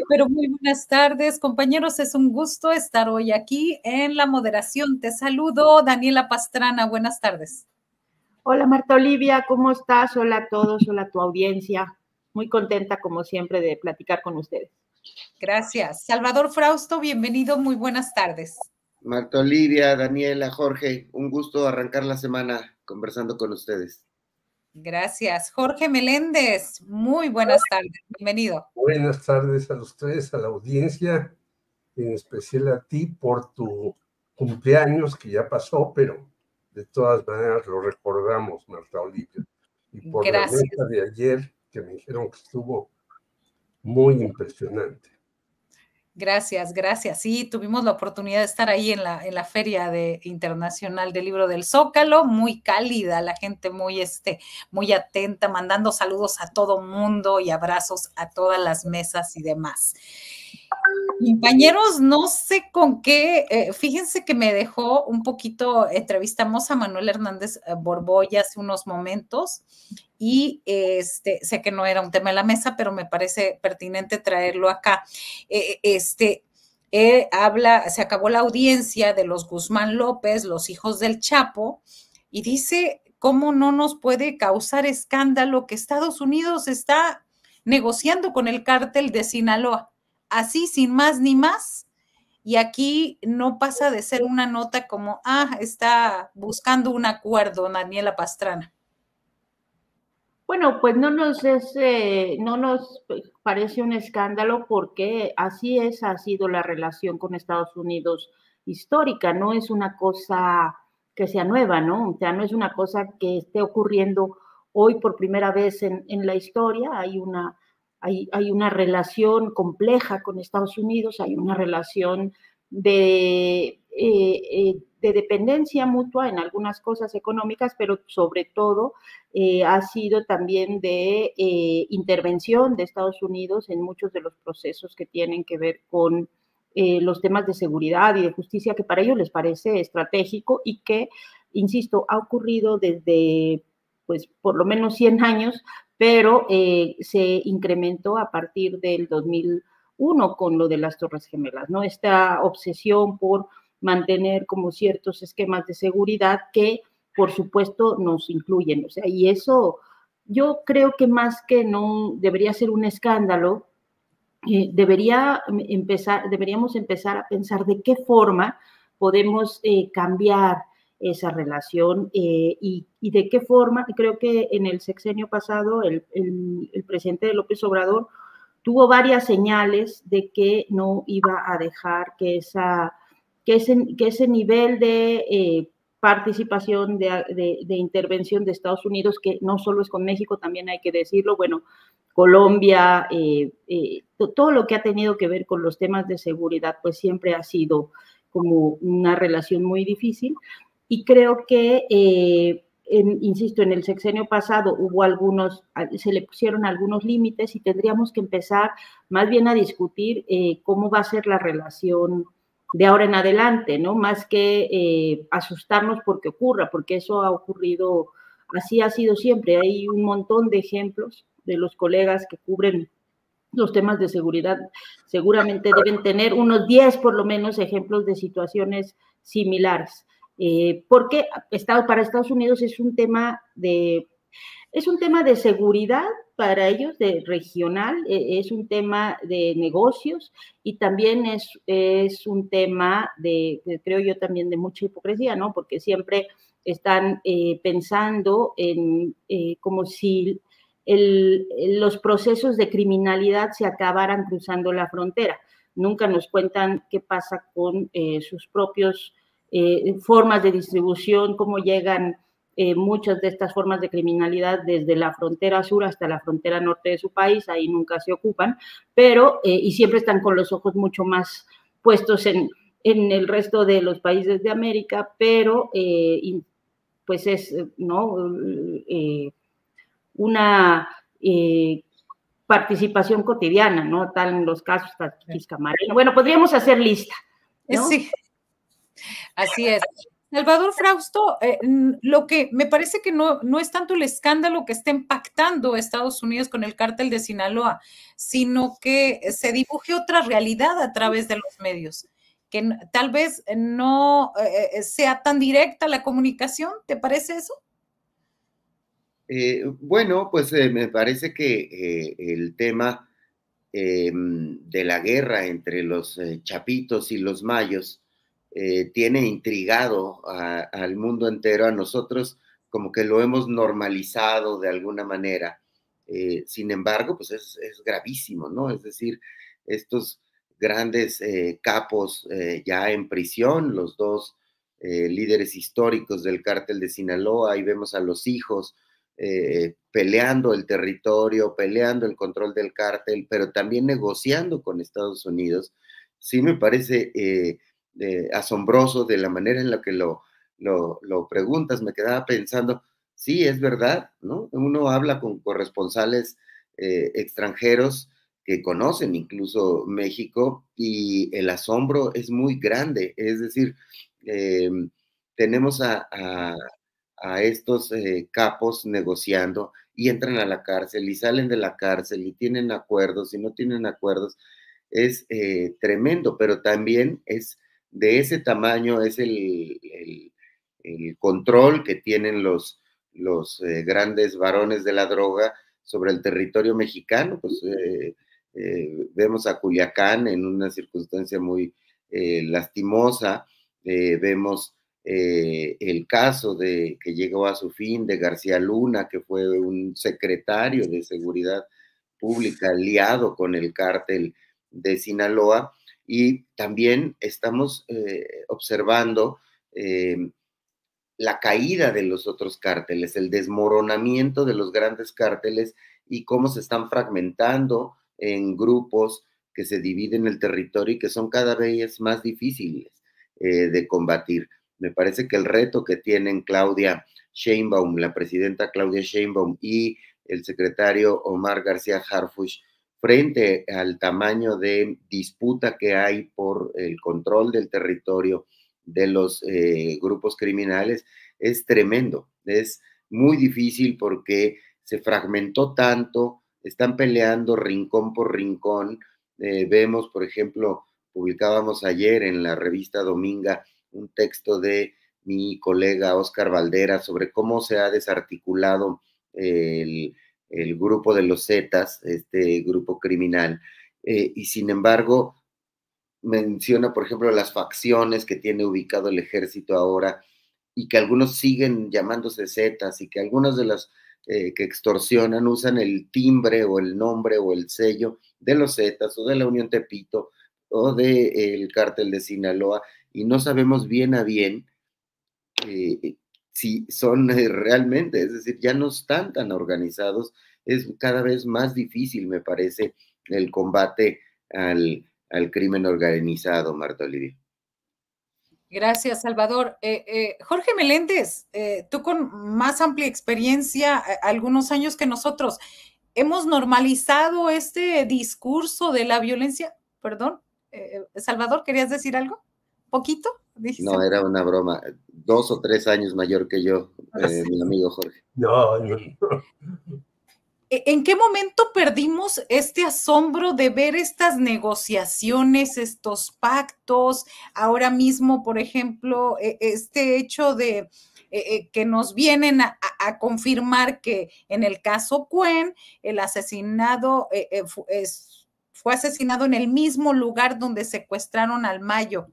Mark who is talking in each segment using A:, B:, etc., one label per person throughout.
A: Pero muy buenas tardes, compañeros. Es un gusto estar hoy aquí en la moderación. Te saludo, Daniela Pastrana. Buenas tardes.
B: Hola, Marta Olivia, ¿cómo estás? Hola a todos, hola a tu audiencia. Muy contenta, como siempre, de platicar con ustedes.
A: Gracias. Salvador Frausto, bienvenido. Muy buenas tardes.
C: Marta Olivia, Daniela, Jorge, un gusto arrancar la semana conversando con ustedes.
A: Gracias. Jorge Meléndez, muy buenas tardes. Bienvenido.
D: Buenas tardes a los tres, a la audiencia, en especial a ti por tu cumpleaños que ya pasó, pero de todas maneras lo recordamos, Marta Olivia. Y por
A: Gracias.
D: la mesa de ayer, que me dijeron que estuvo muy impresionante.
A: Gracias, gracias. Sí, tuvimos la oportunidad de estar ahí en la Feria Internacional del Libro del Zócalo, muy cálida, la gente muy atenta, mandando saludos a todo mundo y abrazos a todas las mesas y demás. Compañeros, no sé con qué, fíjense que me dejó un poquito, entrevistamos a Manuel Hernández Borboya hace unos momentos y sé que no era un tema de la mesa, pero me parece pertinente traerlo acá. Se acabó la audiencia de los Guzmán López, los hijos del Chapo, y dice, ¿cómo no nos puede causar escándalo que Estados Unidos está negociando con el cártel de Sinaloa? Así, sin más ni más, y aquí no pasa de ser una nota como, está buscando un acuerdo, Daniela Pastrana.
B: Bueno, pues no nos parece un escándalo porque así ha sido la relación con Estados Unidos histórica, no es una cosa que sea nueva, ¿no? O sea, no es una cosa que esté ocurriendo hoy por primera vez en la historia, hay una relación compleja con Estados Unidos, hay una relación de dependencia mutua en algunas cosas económicas, pero sobre todo ha sido también de intervención de Estados Unidos en muchos de los procesos que tienen que ver con los temas de seguridad y de justicia, que para ellos les parece estratégico y que, insisto, ha ocurrido desde, pues, por lo menos 100 años, pero se incrementó a partir del 2001 con lo de las Torres Gemelas, ¿no? Esta obsesión por mantener como ciertos esquemas de seguridad que, por supuesto, nos incluyen. O sea, y eso yo creo que más que no debería ser un escándalo, deberíamos empezar a pensar de qué forma podemos cambiar esa relación y de qué forma. Creo que en el sexenio pasado el presidente López Obrador tuvo varias señales de que no iba a dejar que ese nivel de participación, de intervención de Estados Unidos, que no solo es con México, también hay que decirlo, bueno, Colombia, todo lo que ha tenido que ver con los temas de seguridad, pues siempre ha sido como una relación muy difícil. Y creo que, insisto, en el sexenio pasado se le pusieron algunos límites y tendríamos que empezar más bien a discutir cómo va a ser la relación de ahora en adelante, ¿no? Más que asustarnos porque ocurra, porque eso ha ocurrido, así ha sido siempre. Hay un montón de ejemplos de los colegas que cubren los temas de seguridad. Seguramente deben tener unos 10 por lo menos ejemplos de situaciones similares. Porque para Estados Unidos es un tema de seguridad para ellos, de regional, es un tema de negocios y también es un tema creo yo, también de mucha hipocresía, ¿no? Porque siempre están pensando en como si los procesos de criminalidad se acabaran cruzando la frontera. Nunca nos cuentan qué pasa con sus propios formas de distribución, cómo llegan muchas de estas formas de criminalidad desde la frontera sur hasta la frontera norte de su país, ahí nunca se ocupan, pero, y siempre están con los ojos mucho más puestos en el resto de los países de América, pero pues es, ¿no? Una participación cotidiana, ¿no? Tal en los casos, Camarena. Bueno, podríamos hacer lista, ¿no?
A: Sí, así es. Salvador Frausto, lo que me parece que no es tanto el escándalo que está impactando a Estados Unidos con el cártel de Sinaloa, sino que se dibuje otra realidad a través de los medios, que tal vez no sea tan directa la comunicación. ¿Te parece eso?
C: Bueno, pues me parece que el tema de la guerra entre los chapitos y los mayos tiene intrigado al mundo entero. A nosotros como que lo hemos normalizado de alguna manera. Sin embargo, pues es gravísimo, ¿no? Es decir, estos grandes capos ya en prisión, los dos líderes históricos del cártel de Sinaloa, ahí vemos a los hijos peleando el territorio, peleando el control del cártel, pero también negociando con Estados Unidos. Sí me parece asombroso de la manera en la que lo preguntas. Me quedaba pensando, sí, es verdad, ¿no? Uno habla con corresponsales extranjeros que conocen incluso México y el asombro es muy grande. Es decir, tenemos a estos capos negociando y entran a la cárcel y salen de la cárcel y tienen acuerdos y no tienen acuerdos. Es tremendo, pero también es de ese tamaño, es el control que tienen los grandes varones de la droga sobre el territorio mexicano. Pues vemos a Culiacán en una circunstancia muy lastimosa, vemos el caso que llegó a su fin de García Luna, que fue un secretario de Seguridad Pública aliado con el cártel de Sinaloa, y también estamos observando la caída de los otros cárteles, el desmoronamiento de los grandes cárteles y cómo se están fragmentando en grupos que se dividen el territorio y que son cada vez más difíciles de combatir. Me parece que el reto que tienen Claudia Sheinbaum, la presidenta Claudia Sheinbaum y el secretario Omar García Harfuch, frente al tamaño de disputa que hay por el control del territorio de los grupos criminales, es tremendo. Es muy difícil porque se fragmentó tanto, están peleando rincón por rincón. Vemos, por ejemplo, publicábamos ayer en la revista Dominga un texto de mi colega Oscar Valdera sobre cómo se ha desarticulado el grupo de los Zetas, este grupo criminal, y sin embargo menciona, por ejemplo, las facciones que tiene ubicado el ejército ahora y que algunos siguen llamándose Zetas y que algunas de las que extorsionan usan el timbre o el nombre o el sello de los Zetas o de la Unión Tepito o del cártel de Sinaloa, y no sabemos bien a bien si son realmente, es decir, ya no están tan organizados. Es cada vez más difícil, me parece, el combate al crimen organizado, Marta Olivia.
A: Gracias, Salvador. Jorge Meléndez, tú con más amplia experiencia, algunos años que nosotros, ¿hemos normalizado este discurso de la violencia? Perdón, Salvador, ¿querías decir algo? ¿Poquito?
C: No, era una broma. 2 o 3 años mayor que yo, mi amigo Jorge.
D: No.
A: ¿En qué momento perdimos este asombro de ver estas negociaciones, estos pactos? Ahora mismo, por ejemplo, este hecho de que nos vienen a confirmar que en el caso Cuen, el asesinado fue asesinado en el mismo lugar donde secuestraron al Mayo.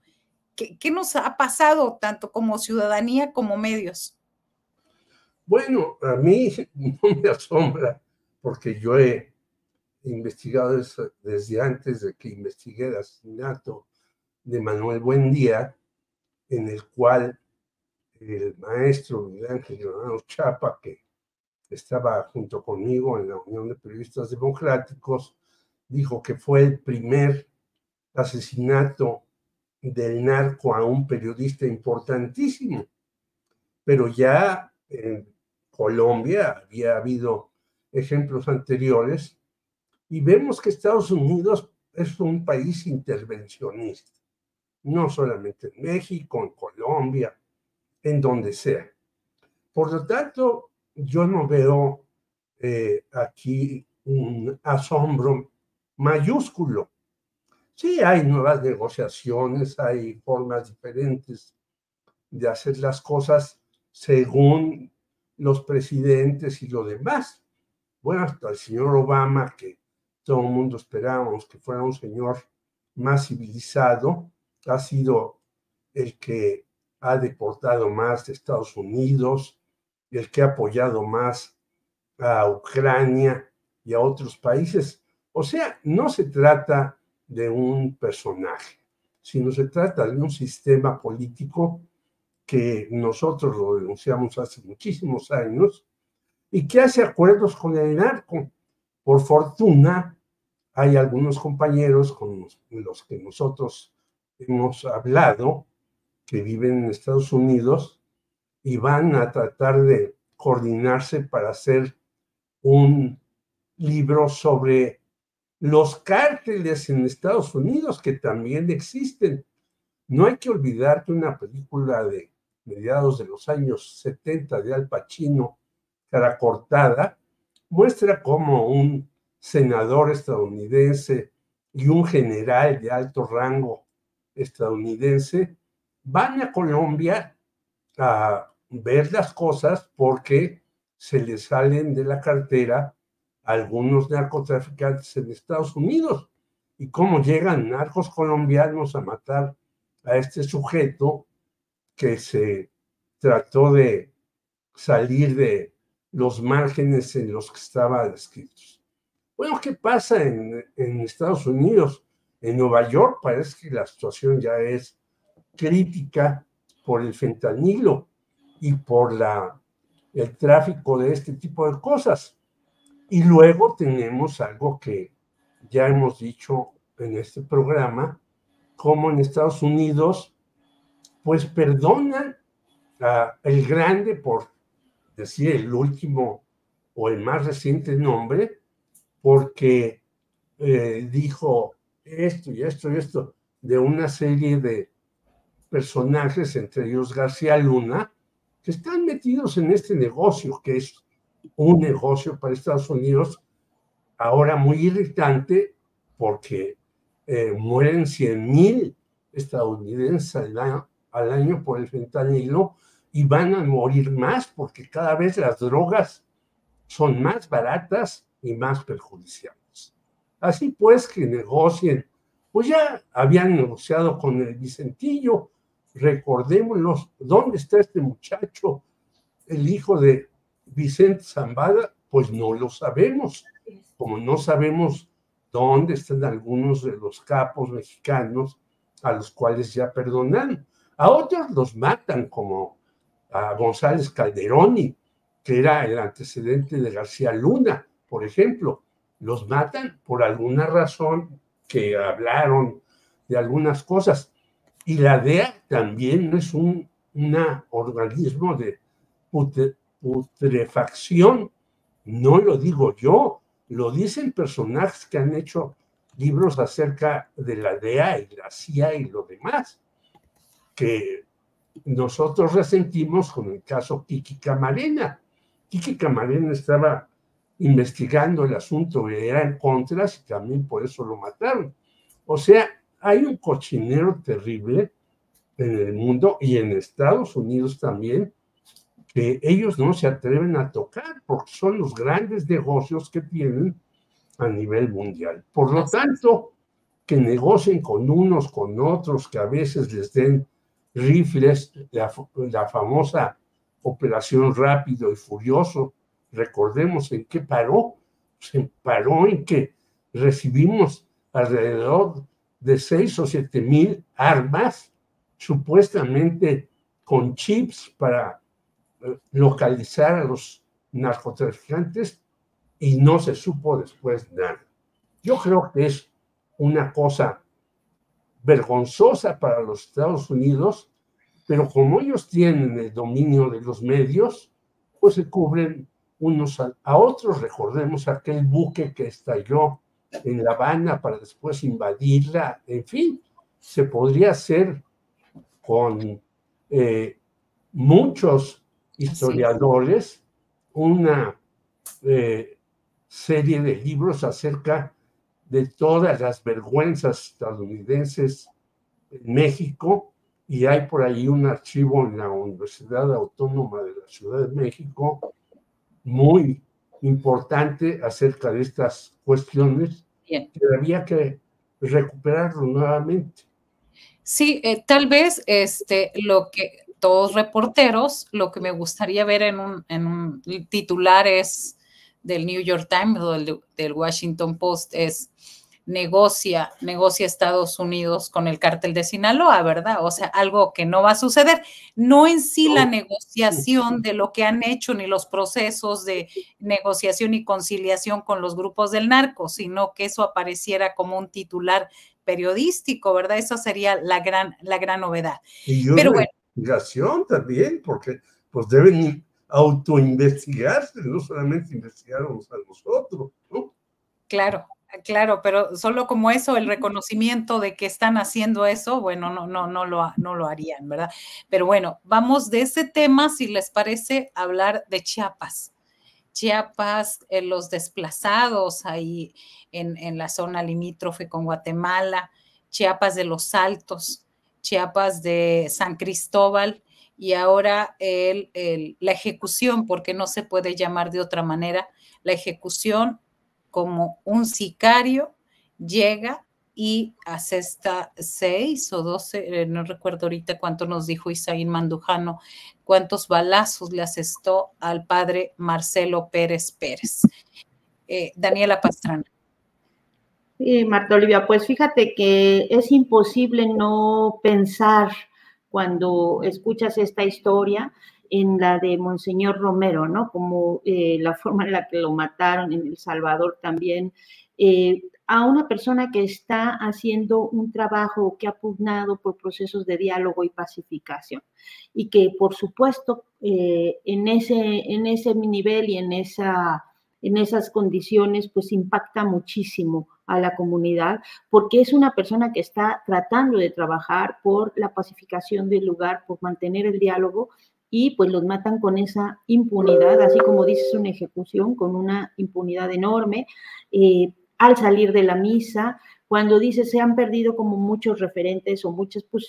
A: ¿Qué nos ha pasado tanto como ciudadanía como medios?
D: Bueno, a mí no me asombra, porque yo he investigado eso desde antes de que investigué el asesinato de Manuel Buendía, en el cual el maestro Miguel Ángel Granados Chapa, que estaba junto conmigo en la Unión de Periodistas Democráticos, dijo que fue el primer asesinato del narco a un periodista importantísimo. Pero ya en Colombia había habido ejemplos anteriores, y vemos que Estados Unidos es un país intervencionista, no solamente en México, en Colombia, en donde sea. Por lo tanto, yo no veo aquí un asombro mayúsculo. Sí, hay nuevas negociaciones, hay formas diferentes de hacer las cosas según los presidentes y lo demás. Bueno, hasta el señor Obama, que todo el mundo esperábamos que fuera un señor más civilizado, ha sido el que ha deportado más de Estados Unidos, el que ha apoyado más a Ucrania y a otros países. O sea, no se trata de un personaje, sino se trata de un sistema político que nosotros lo denunciamos hace muchísimos años y que hace acuerdos con el narco. Por fortuna, hay algunos compañeros con los que nosotros hemos hablado que viven en Estados Unidos y van a tratar de coordinarse para hacer un libro sobre los cárteles en Estados Unidos, que también existen. No hay que olvidar que una película de mediados de los años 70 de Al Pacino, Cara Cortada, muestra cómo un senador estadounidense y un general de alto rango estadounidense van a Colombia a ver las cosas porque se les salen de la cartera algunos narcotraficantes en Estados Unidos y cómo llegan narcos colombianos a matar a este sujeto que se trató de salir de los márgenes en los que estaba descritos. Bueno, ¿qué pasa en Estados Unidos? En Nueva York parece que la situación ya es crítica por el fentanilo y por el tráfico de este tipo de cosas. Y luego tenemos algo que ya hemos dicho en este programa, como en Estados Unidos, pues perdonan a el grande, por decir el último o el más reciente nombre, porque dijo esto y esto y esto de una serie de personajes, entre ellos García Luna, que están metidos en este negocio, que es un negocio para Estados Unidos, ahora muy irritante, porque mueren 100,000 estadounidenses al año por el fentanilo y van a morir más porque cada vez las drogas son más baratas y más perjudiciales. Así pues, que negocien. Pues ya habían negociado con el Vicentillo. Recordémonos, ¿dónde está este muchacho, el hijo de Vicente Zambada? Pues no lo sabemos. Como no sabemos dónde están algunos de los capos mexicanos a los cuales ya perdonan. A otros los matan, como a González Calderoni, que era el antecedente de García Luna, por ejemplo. Los matan por alguna razón, que hablaron de algunas cosas. Y la DEA también no es un organismo de putrefacción, no lo digo yo, lo dicen personajes que han hecho libros acerca de la DEA y la CIA y lo demás, que nosotros resentimos con el caso Kiki Camarena. Kiki Camarena estaba investigando el asunto, era en contras y también por eso lo mataron. O sea, hay un cochinero terrible en el mundo y en Estados Unidos también, que ellos no se atreven a tocar porque son los grandes negocios que tienen a nivel mundial. Por lo tanto, que negocien con unos, con otros, que a veces les den rifles, la famosa Operación Rápido y Furioso, recordemos en qué paró. Se paró en que recibimos alrededor de 6 o 7 mil armas, supuestamente con chips para localizar a los narcotraficantes, y no se supo después nada. Yo creo que es una cosa vergonzosa para los Estados Unidos, pero como ellos tienen el dominio de los medios, pues se cubren unos a otros. Recordemos aquel buque que estalló en La Habana para después invadirla. En fin, se podría hacer con muchos historiadores una serie de libros acerca de todas las vergüenzas estadounidenses en México, y hay por ahí un archivo en la Universidad Autónoma de la Ciudad de México muy importante acerca de estas cuestiones.
A: Bien.
D: Que había que recuperarlo nuevamente.
A: Sí, tal vez lo que todos reporteros, lo que me gustaría ver en un titular es del New York Times o del Washington Post es negocia Estados Unidos con el cártel de Sinaloa, ¿verdad? O sea, algo que no va a suceder. No en sí la negociación de lo que han hecho ni los procesos de negociación y conciliación con los grupos del narco, sino que eso apareciera como un titular periodístico, ¿verdad? Esa sería la gran novedad.
D: Y una investigación también, porque pues deben autoinvestigarse, no solamente investigarnos a nosotros, ¿no?
A: Claro, pero solo como eso, el reconocimiento de que están haciendo eso, bueno, no lo harían, ¿verdad? Pero bueno, vamos de ese tema, si les parece, hablar de Chiapas. Chiapas, los desplazados ahí en la zona limítrofe con Guatemala, Chiapas de los Altos, Chiapas de San Cristóbal, y ahora la ejecución, porque no se puede llamar de otra manera, la ejecución como un sicario llega y asesta 6 o 12, no recuerdo ahorita cuánto nos dijo Isaín Mandujano, cuántos balazos le asestó al padre Marcelo Pérez Pérez. Daniela Pastrana.
B: Marta Olivia, pues fíjate que es imposible no pensar cuando escuchas esta historia en la de Monseñor Romero, ¿no? Como la forma en la que lo mataron en El Salvador también, a una persona que está haciendo un trabajo que ha pugnado por procesos de diálogo y pacificación, y que por supuesto en ese nivel y en esas condiciones pues impacta muchísimo a la comunidad, porque es una persona que está tratando de trabajar por la pacificación del lugar, por mantener el diálogo, y pues los matan con esa impunidad, así como dices, una ejecución con una impunidad enorme. Al salir de la misa, cuando dice se han perdido como muchos referentes o muchos pues,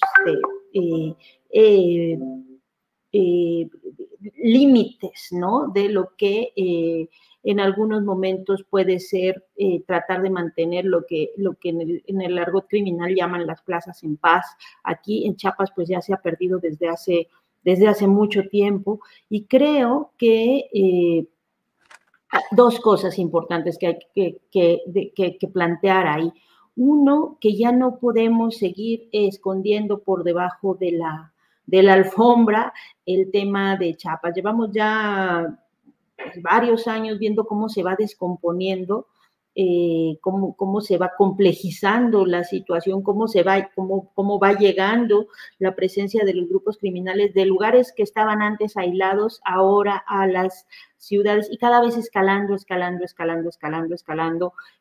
B: límites, ¿no? De lo que en algunos momentos puede ser tratar de mantener lo que en el argot criminal llaman las plazas en paz. Aquí en Chiapas pues ya se ha perdido desde hace mucho tiempo, y creo que dos cosas importantes que hay que plantear ahí. Uno, que ya no podemos seguir escondiendo por debajo de la alfombra el tema de Chiapas. Llevamos ya varios años viendo cómo se va descomponiendo, cómo se va complejizando la situación, cómo va llegando la presencia de los grupos criminales de lugares que estaban antes aislados, ahora a las ciudades, y cada vez escalando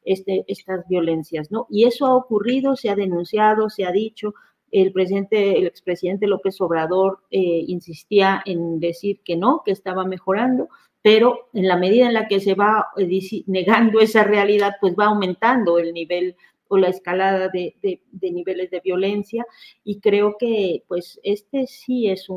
B: estas violencias, ¿no? Y eso ha ocurrido, se ha denunciado, se ha dicho. El expresidente López Obrador insistía en decir que no, que estaba mejorando, pero en la medida en la que se va negando esa realidad, pues va aumentando el nivel o la escalada de niveles de violencia, y creo que pues sí es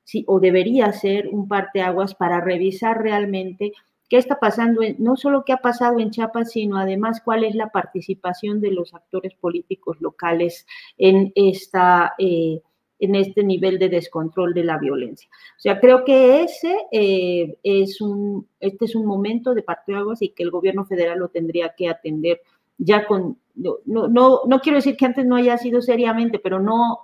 B: sí, o debería ser un parteaguas para revisar realmente qué está pasando, no solo qué ha pasado en Chiapas, sino además cuál es la participación de los actores políticos locales en este nivel de descontrol de la violencia. O sea, creo que este es un momento de parteaguas, y que el gobierno federal lo tendría que atender ya con, no quiero decir que antes no haya sido seriamente, pero no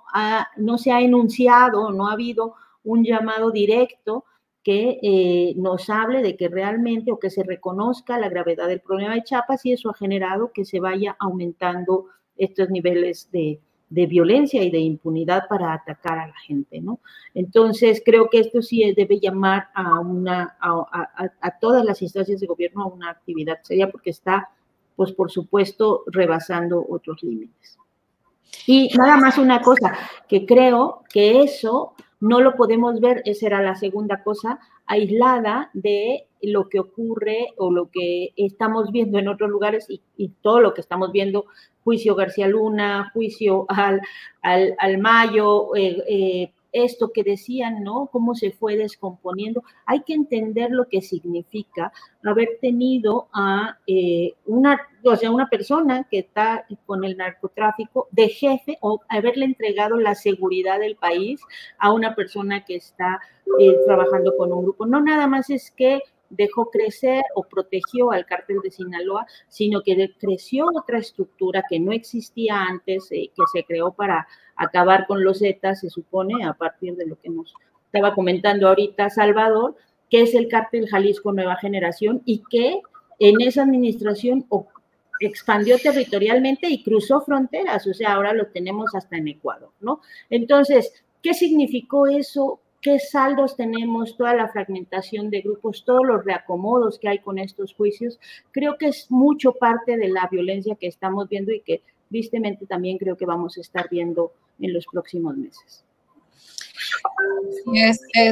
B: se ha enunciado, no ha habido un llamado directo que nos hable de que realmente, o que se reconozca la gravedad del problema de Chiapas, y eso ha generado que se vaya aumentando estos niveles de violencia y de impunidad para atacar a la gente, ¿no? Entonces, creo que esto sí debe llamar a todas las instancias de gobierno a una actividad seria, porque está, pues, por supuesto, rebasando otros límites. Y nada más una cosa, que creo que eso no lo podemos ver, esa era la segunda cosa, aislada de lo que ocurre o lo que estamos viendo en otros lugares y todo lo que estamos viendo, juicio García Luna, juicio al Mayo, esto que decían, ¿no? Cómo se fue descomponiendo. Hay que entender lo que significa haber tenido a una persona que está con el narcotráfico de jefe o haberle entregado la seguridad del país a una persona que está trabajando con un grupo. No nada más es que dejó crecer o protegió al cártel de Sinaloa, sino que creció otra estructura que no existía antes, que se creó para acabar con los Zetas, se supone, a partir de lo que nos estaba comentando ahorita Salvador, que es el cártel Jalisco Nueva Generación y que en esa administración expandió territorialmente y cruzó fronteras, o sea, ahora lo tenemos hasta en Ecuador, ¿no? Entonces, ¿qué significó eso? ¿Qué saldos tenemos? Toda la fragmentación de grupos, todos los reacomodos que hay con estos juicios, creo que es mucho parte de la violencia que estamos viendo y que tristemente también creo que vamos a estar viendo en los próximos meses.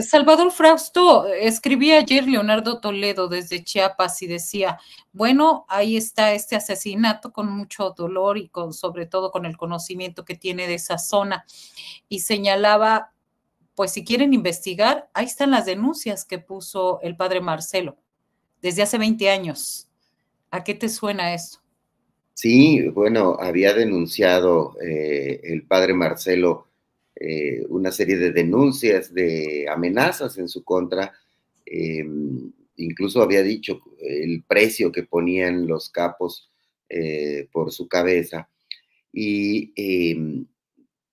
A: Salvador Frausto, escribía ayer Leonardo Toledo desde Chiapas y decía, bueno, ahí está este asesinato con mucho dolor y sobre todo con el conocimiento que tiene de esa zona, y señalaba, pues si quieren investigar, ahí están las denuncias que puso el padre Marcelo desde hace 20 años. ¿A qué te suena esto?
C: Sí, bueno, había denunciado el padre Marcelo una serie de denuncias, de amenazas en su contra. Incluso había dicho el precio que ponían los capos por su cabeza. Y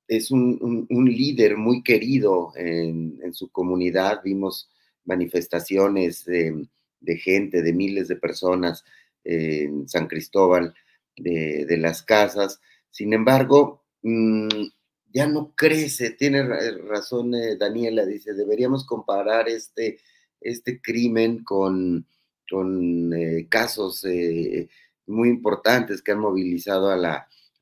C: es un líder muy querido en su comunidad. Vimos manifestaciones de gente, de miles de personas en San Cristóbal de las Casas. Sin embargo, ya no crece. Tiene razón Daniela, dice, deberíamos comparar este crimen con casos muy importantes que han movilizado a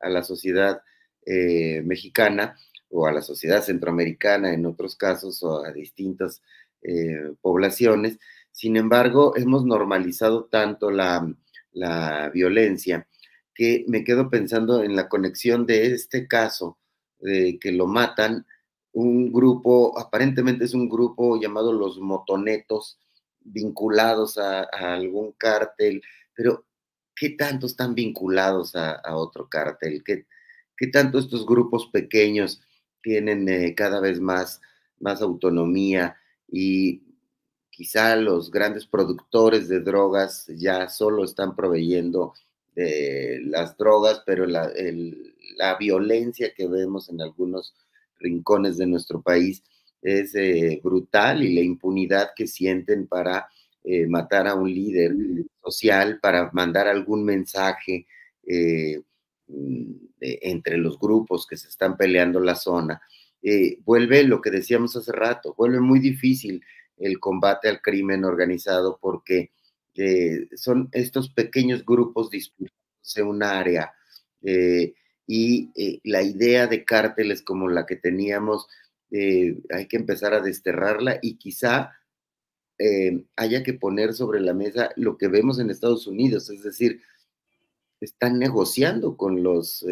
C: la sociedad mexicana o a la sociedad centroamericana en otros casos o a distintas poblaciones. Sin embargo, hemos normalizado tanto la violencia que me quedo pensando en la conexión de este caso, de que lo matan un grupo, aparentemente es un grupo llamado los motonetos, vinculados a algún cártel, pero ¿qué tanto están vinculados a otro cártel? ¿Qué tanto estos grupos pequeños tienen cada vez más autonomía? Y quizá los grandes productores de drogas ya solo están proveyendo las drogas, pero la violencia que vemos en algunos rincones de nuestro país es brutal, y la impunidad que sienten para matar a un líder social, para mandar algún mensaje entre los grupos que se están peleando la zona, vuelve lo que decíamos hace rato, vuelve muy difícil el combate al crimen organizado, porque son estos pequeños grupos disputándose un área, y la idea de cárteles como la que teníamos, hay que empezar a desterrarla, y quizá haya que poner sobre la mesa lo que vemos en Estados Unidos, es decir, están negociando con los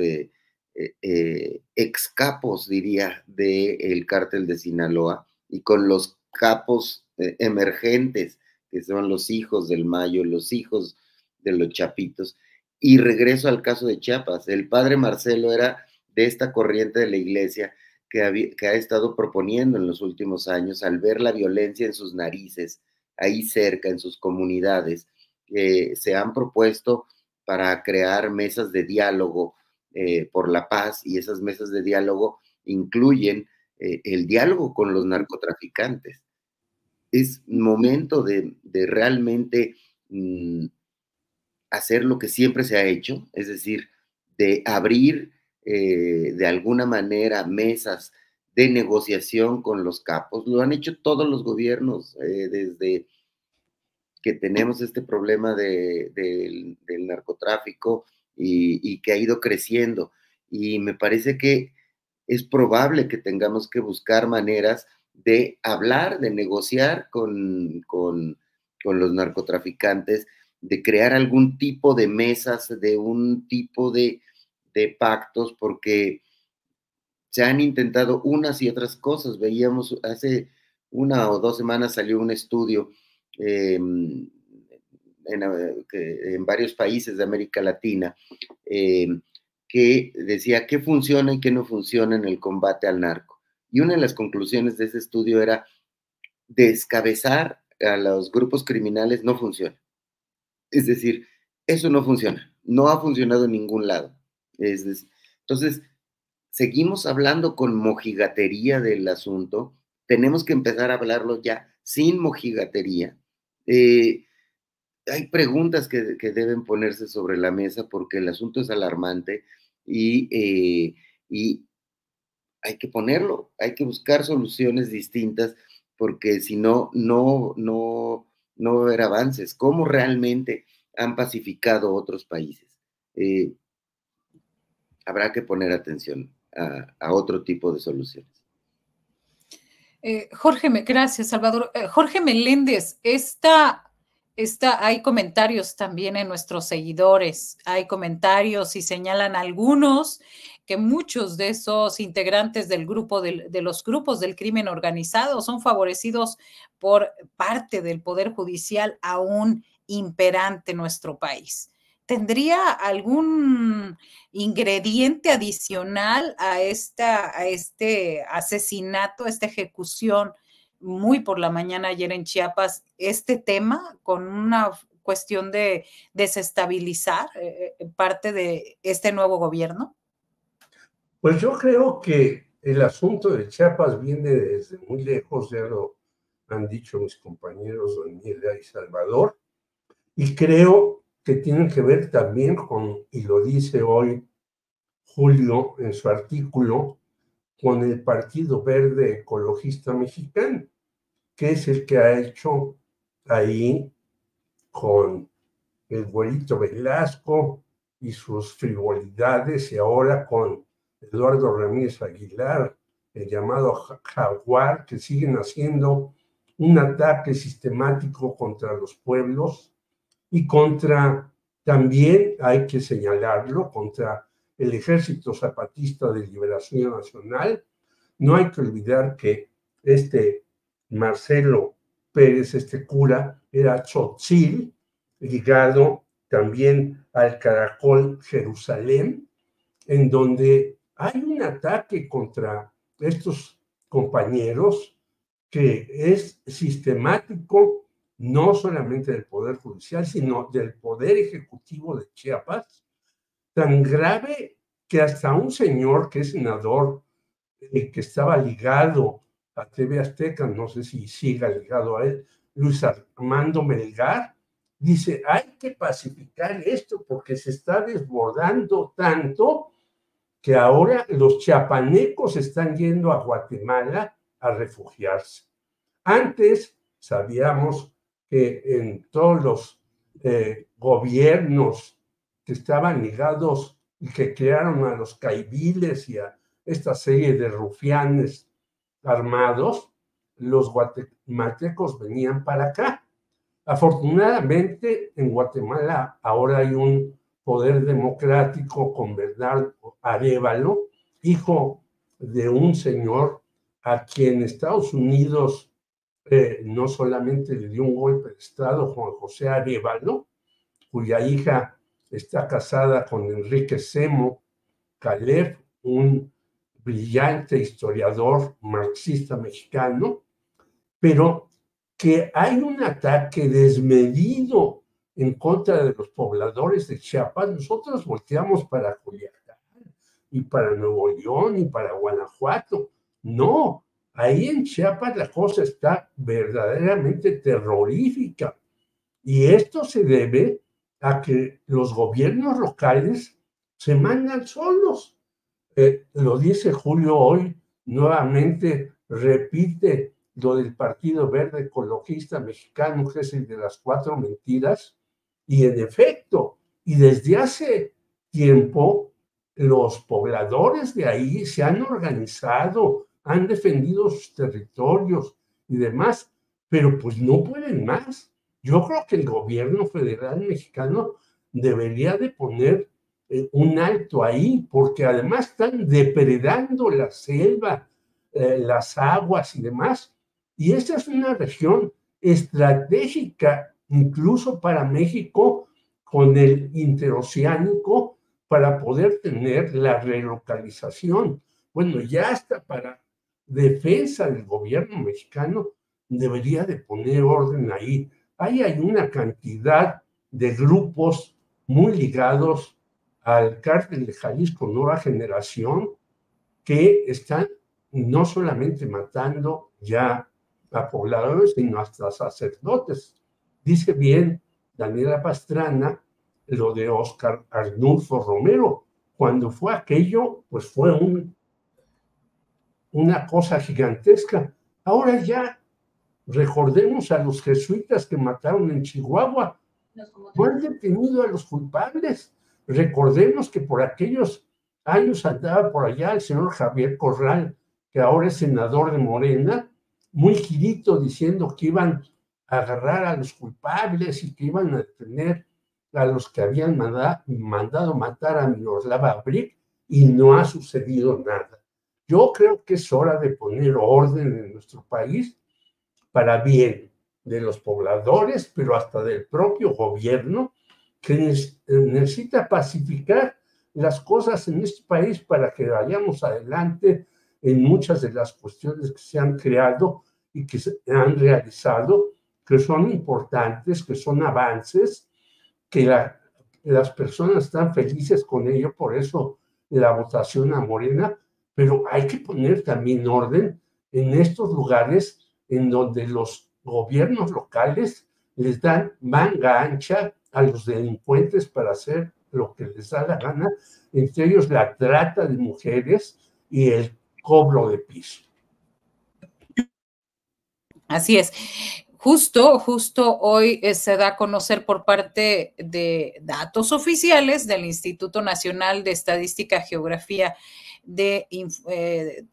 C: ex capos, diría, del cártel de Sinaloa, y con los capos emergentes, que son los hijos del Mayo, los hijos de los Chapitos. Y regreso al caso de Chiapas. El padre Marcelo era de esta corriente de la iglesia que ha estado proponiendo en los últimos años, al ver la violencia en sus narices, ahí cerca, en sus comunidades, se han propuesto para crear mesas de diálogo por la paz, y esas mesas de diálogo incluyen el diálogo con los narcotraficantes. Es momento de realmente hacer lo que siempre se ha hecho, es decir, de abrir de alguna manera mesas de negociación con los capos. Lo han hecho todos los gobiernos desde que tenemos este problema del narcotráfico, y que ha ido creciendo. Y me parece que es probable que tengamos que buscar maneras de hablar, de negociar con los narcotraficantes, de crear algún tipo de mesas, de un tipo de pactos, porque se han intentado unas y otras cosas. Veíamos hace 1 o 2 semanas salió un estudio en varios países de América Latina que decía qué funciona y qué no funciona en el combate al narco. Y una de las conclusiones de ese estudio era descabezar a los grupos criminales no funciona. Es decir, eso no funciona, no ha funcionado en ningún lado. Entonces, seguimos hablando con mojigatería del asunto, tenemos que empezar a hablarlo ya sin mojigatería. Hay preguntas que deben ponerse sobre la mesa porque el asunto es alarmante y hay que ponerlo, hay que buscar soluciones distintas porque si no, no va a haber avances. ¿Cómo realmente han pacificado otros países? Habrá que poner atención a otro tipo de soluciones.
A: Gracias, Salvador. Jorge Meléndez, hay comentarios también en nuestros seguidores, hay comentarios y señalan algunos que muchos de esos integrantes del grupo de los grupos del crimen organizado son favorecidos por parte del Poder Judicial aún imperante en nuestro país. ¿Tendría algún ingrediente adicional a este asesinato, a esta ejecución muy por la mañana ayer en Chiapas, este tema con una cuestión de desestabilizar parte de este nuevo gobierno?
D: Pues yo creo que el asunto de Chiapas viene desde muy lejos, ya lo han dicho mis compañeros Daniela y Salvador, y creo que tienen que ver también con, y lo dice hoy Julio en su artículo, con el Partido Verde Ecologista Mexicano, que es el que ha hecho ahí con el güerito Velasco y sus frivolidades, y ahora con Eduardo Ramírez Aguilar, el llamado Jaguar, que siguen haciendo un ataque sistemático contra los pueblos y contra, también hay que señalarlo, contra el Ejército Zapatista de Liberación Nacional. No hay que olvidar que Marcelo Pérez, este cura, era tzotzil, ligado también al Caracol Jerusalén, en donde hay un ataque contra estos compañeros que es sistemático, no solamente del Poder Judicial, sino del Poder Ejecutivo de Chiapas, tan grave que hasta un señor que es senador, que estaba ligado a TV Azteca, no sé si siga ligado a él, Luis Armando Melgar, dice, hay que pacificar esto porque se está desbordando tanto que ahora los chiapanecos están yendo a Guatemala a refugiarse. Antes sabíamos que en todos los gobiernos que estaban ligados y que crearon a los caiviles y a esta serie de rufianes armados, los guatemaltecos venían para acá. Afortunadamente, en Guatemala ahora hay un poder democrático con Bernardo Arévalo, hijo de un señor a quien Estados Unidos no solamente le dio un golpe de Estado, Juan José Arévalo, cuya hija está casada con Enrique Semo Calef, un brillante historiador marxista mexicano, pero que hay un ataque desmedido en contra de los pobladores de Chiapas. Nosotros volteamos para Culiacán y para Nuevo León y para Guanajuato. No, ahí en Chiapas la cosa está verdaderamente terrorífica. Y esto se debe a que los gobiernos locales se mandan solos. Lo dice Julio hoy, nuevamente repite lo del Partido Verde Ecologista Mexicano, que es el de las 4 mentiras, y en efecto, y desde hace tiempo, los pobladores de ahí se han organizado, han defendido sus territorios y demás, pero pues no pueden más. Yo creo que el gobierno federal mexicano debería de poner un alto ahí, porque además están depredando la selva, las aguas y demás, y esta es una región estratégica incluso para México con el interoceánico para poder tener la relocalización. Bueno, ya hasta para defensa del gobierno mexicano debería de poner orden ahí. Ahí hay una cantidad de grupos muy ligados al cártel de Jalisco Nueva Generación que están no solamente matando ya a pobladores, sino hasta sacerdotes. Dice bien Daniela Pastrana lo de Óscar Arnulfo Romero. Cuando fue aquello, pues fue una cosa gigantesca. Ahora ya recordemos a los jesuitas que mataron en Chihuahua. No han detenido a los culpables. Recordemos que por aquellos años andaba por allá el señor Javier Corral, que ahora es senador de Morena, muy girito diciendo que iban a agarrar a los culpables y que iban a detener a los que habían mandado matar a Miroslava Brick, y no ha sucedido nada. Yo creo que es hora de poner orden en nuestro país para bien de los pobladores, pero hasta del propio gobierno, que necesita pacificar las cosas en este país para que vayamos adelante en muchas de las cuestiones que se han creado y que se han realizado, que son importantes, que son avances, que las personas están felices con ello, por eso la votación a Morena, pero hay que poner también orden en estos lugares en donde los gobiernos locales les dan manga ancha a los delincuentes para hacer lo que les da la gana, entre ellos la trata de mujeres y el cobro de piso.
A: Así es. Justo hoy se da a conocer por parte de datos oficiales del Instituto Nacional de Estadística y Geografía de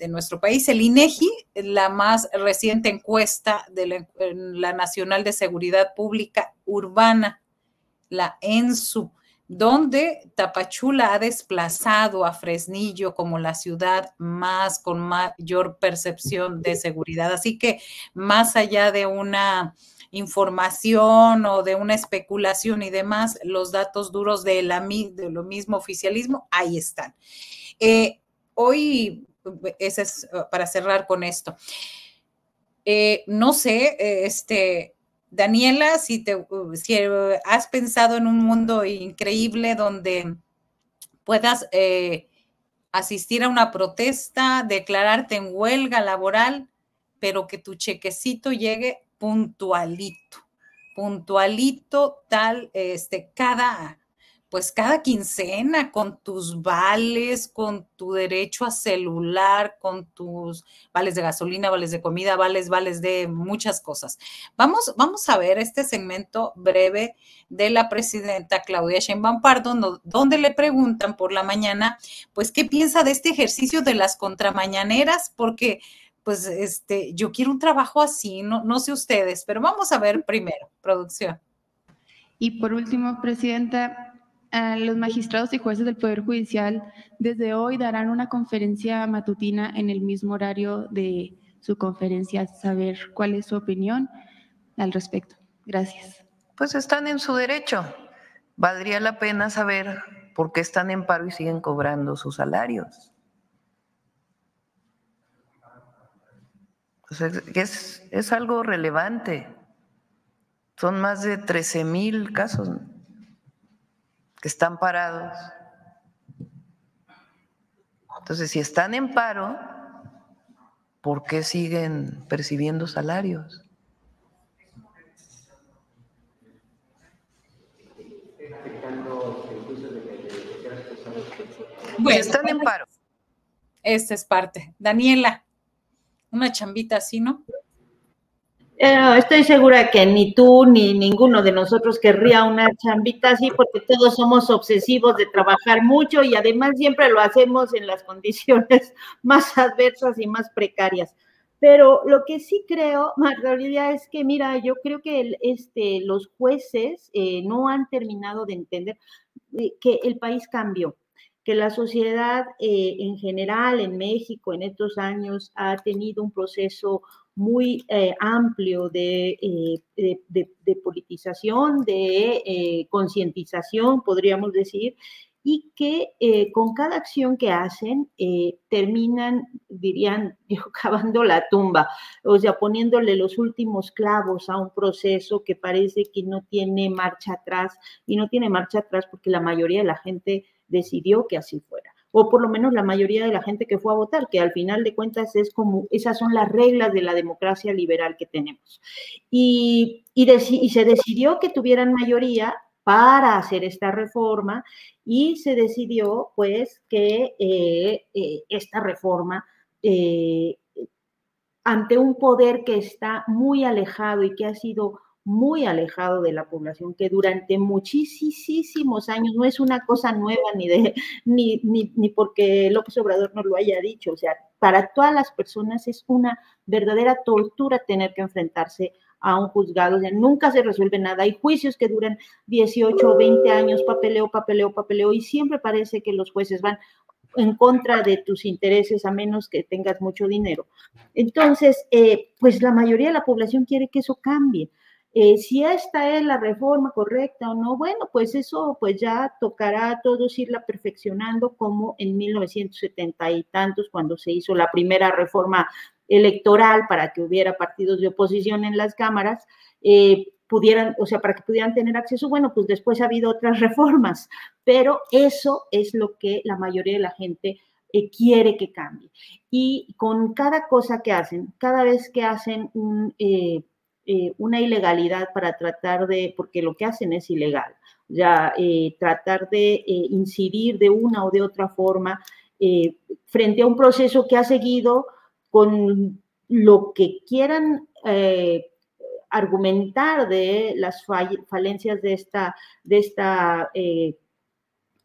A: nuestro país, el INEGI, la más reciente encuesta de la Nacional de Seguridad Pública Urbana, la ENSU, donde Tapachula ha desplazado a Fresnillo como la ciudad con mayor percepción de seguridad. Así que más allá de una información o de una especulación y demás, los datos duros de lo mismo oficialismo, ahí están. Hoy, ese es para cerrar con esto. No sé, Daniela, si has pensado en un mundo increíble donde puedas asistir a una protesta, declararte en huelga laboral, pero que tu chequecito llegue puntualito, tal, cada quincena, con tus vales, con tu derecho a celular, con tus vales de gasolina, vales de comida, vales de muchas cosas. Vamos a ver este segmento breve de la presidenta Claudia Sheinbaum Pardo, donde le preguntan por la mañana, pues, ¿qué piensa de este ejercicio de las contramañaneras? Porque, pues, yo quiero un trabajo así, no sé ustedes, pero vamos a ver primero, producción.
E: Y por último, presidenta, los magistrados y jueces del Poder Judicial desde hoy darán una conferencia matutina en el mismo horario de su conferencia. Saber cuál es su opinión al respecto. Gracias.
F: Pues están en su derecho. Valdría la pena saber por qué están en paro y siguen cobrando sus salarios. Pues es algo relevante. Son más de 13,000 casos que están parados. Entonces, si están en paro, ¿por qué siguen percibiendo salarios? Bueno, están en paro.
A: Esta es parte. Daniela, una chambita así, ¿no?
B: Estoy segura que ni tú ni ninguno de nosotros querría una chambita así, porque todos somos obsesivos de trabajar mucho y además siempre lo hacemos en las condiciones más adversas y más precarias. Pero lo que sí creo, Marta Olivia, es que, mira, yo creo que los jueces no han terminado de entender que el país cambió, que la sociedad en general en México en estos años ha tenido un proceso muy amplio de politización, de concientización, podríamos decir, y que con cada acción que hacen terminan, dirían, cavando la tumba, o sea, poniéndole los últimos clavos a un proceso que parece que no tiene marcha atrás, y no tiene marcha atrás porque la mayoría de la gente decidió que así fuera, o por lo menos la mayoría de la gente que fue a votar, que al final de cuentas es como, esas son las reglas de la democracia liberal que tenemos. Y se decidió que tuvieran mayoría para hacer esta reforma, y se decidió pues que esta reforma ante un poder que está muy alejado y que ha sido muy alejado de la población, que durante muchísimos años, no es una cosa nueva ni porque López Obrador nos lo haya dicho, o sea, para todas las personas es una verdadera tortura tener que enfrentarse a un juzgado, o sea, nunca se resuelve nada, hay juicios que duran 18 o 20 años, papeleo, y siempre parece que los jueces van en contra de tus intereses a menos que tengas mucho dinero. Entonces, pues la mayoría de la población quiere que eso cambie. Si esta es la reforma correcta o no, bueno, pues eso pues ya tocará a todos irla perfeccionando, como en 1970 y tantos, cuando se hizo la primera reforma electoral para que hubiera partidos de oposición en las cámaras, pudieran, o sea, para que pudieran tener acceso. Bueno, pues después ha habido otras reformas, pero eso es lo que la mayoría de la gente quiere que cambie. Y con cada cosa que hacen, cada vez que hacen una ilegalidad para tratar de, porque lo que hacen es ilegal, ya tratar de incidir de una o de otra forma frente a un proceso que ha seguido con lo que quieran argumentar de las falencias de esta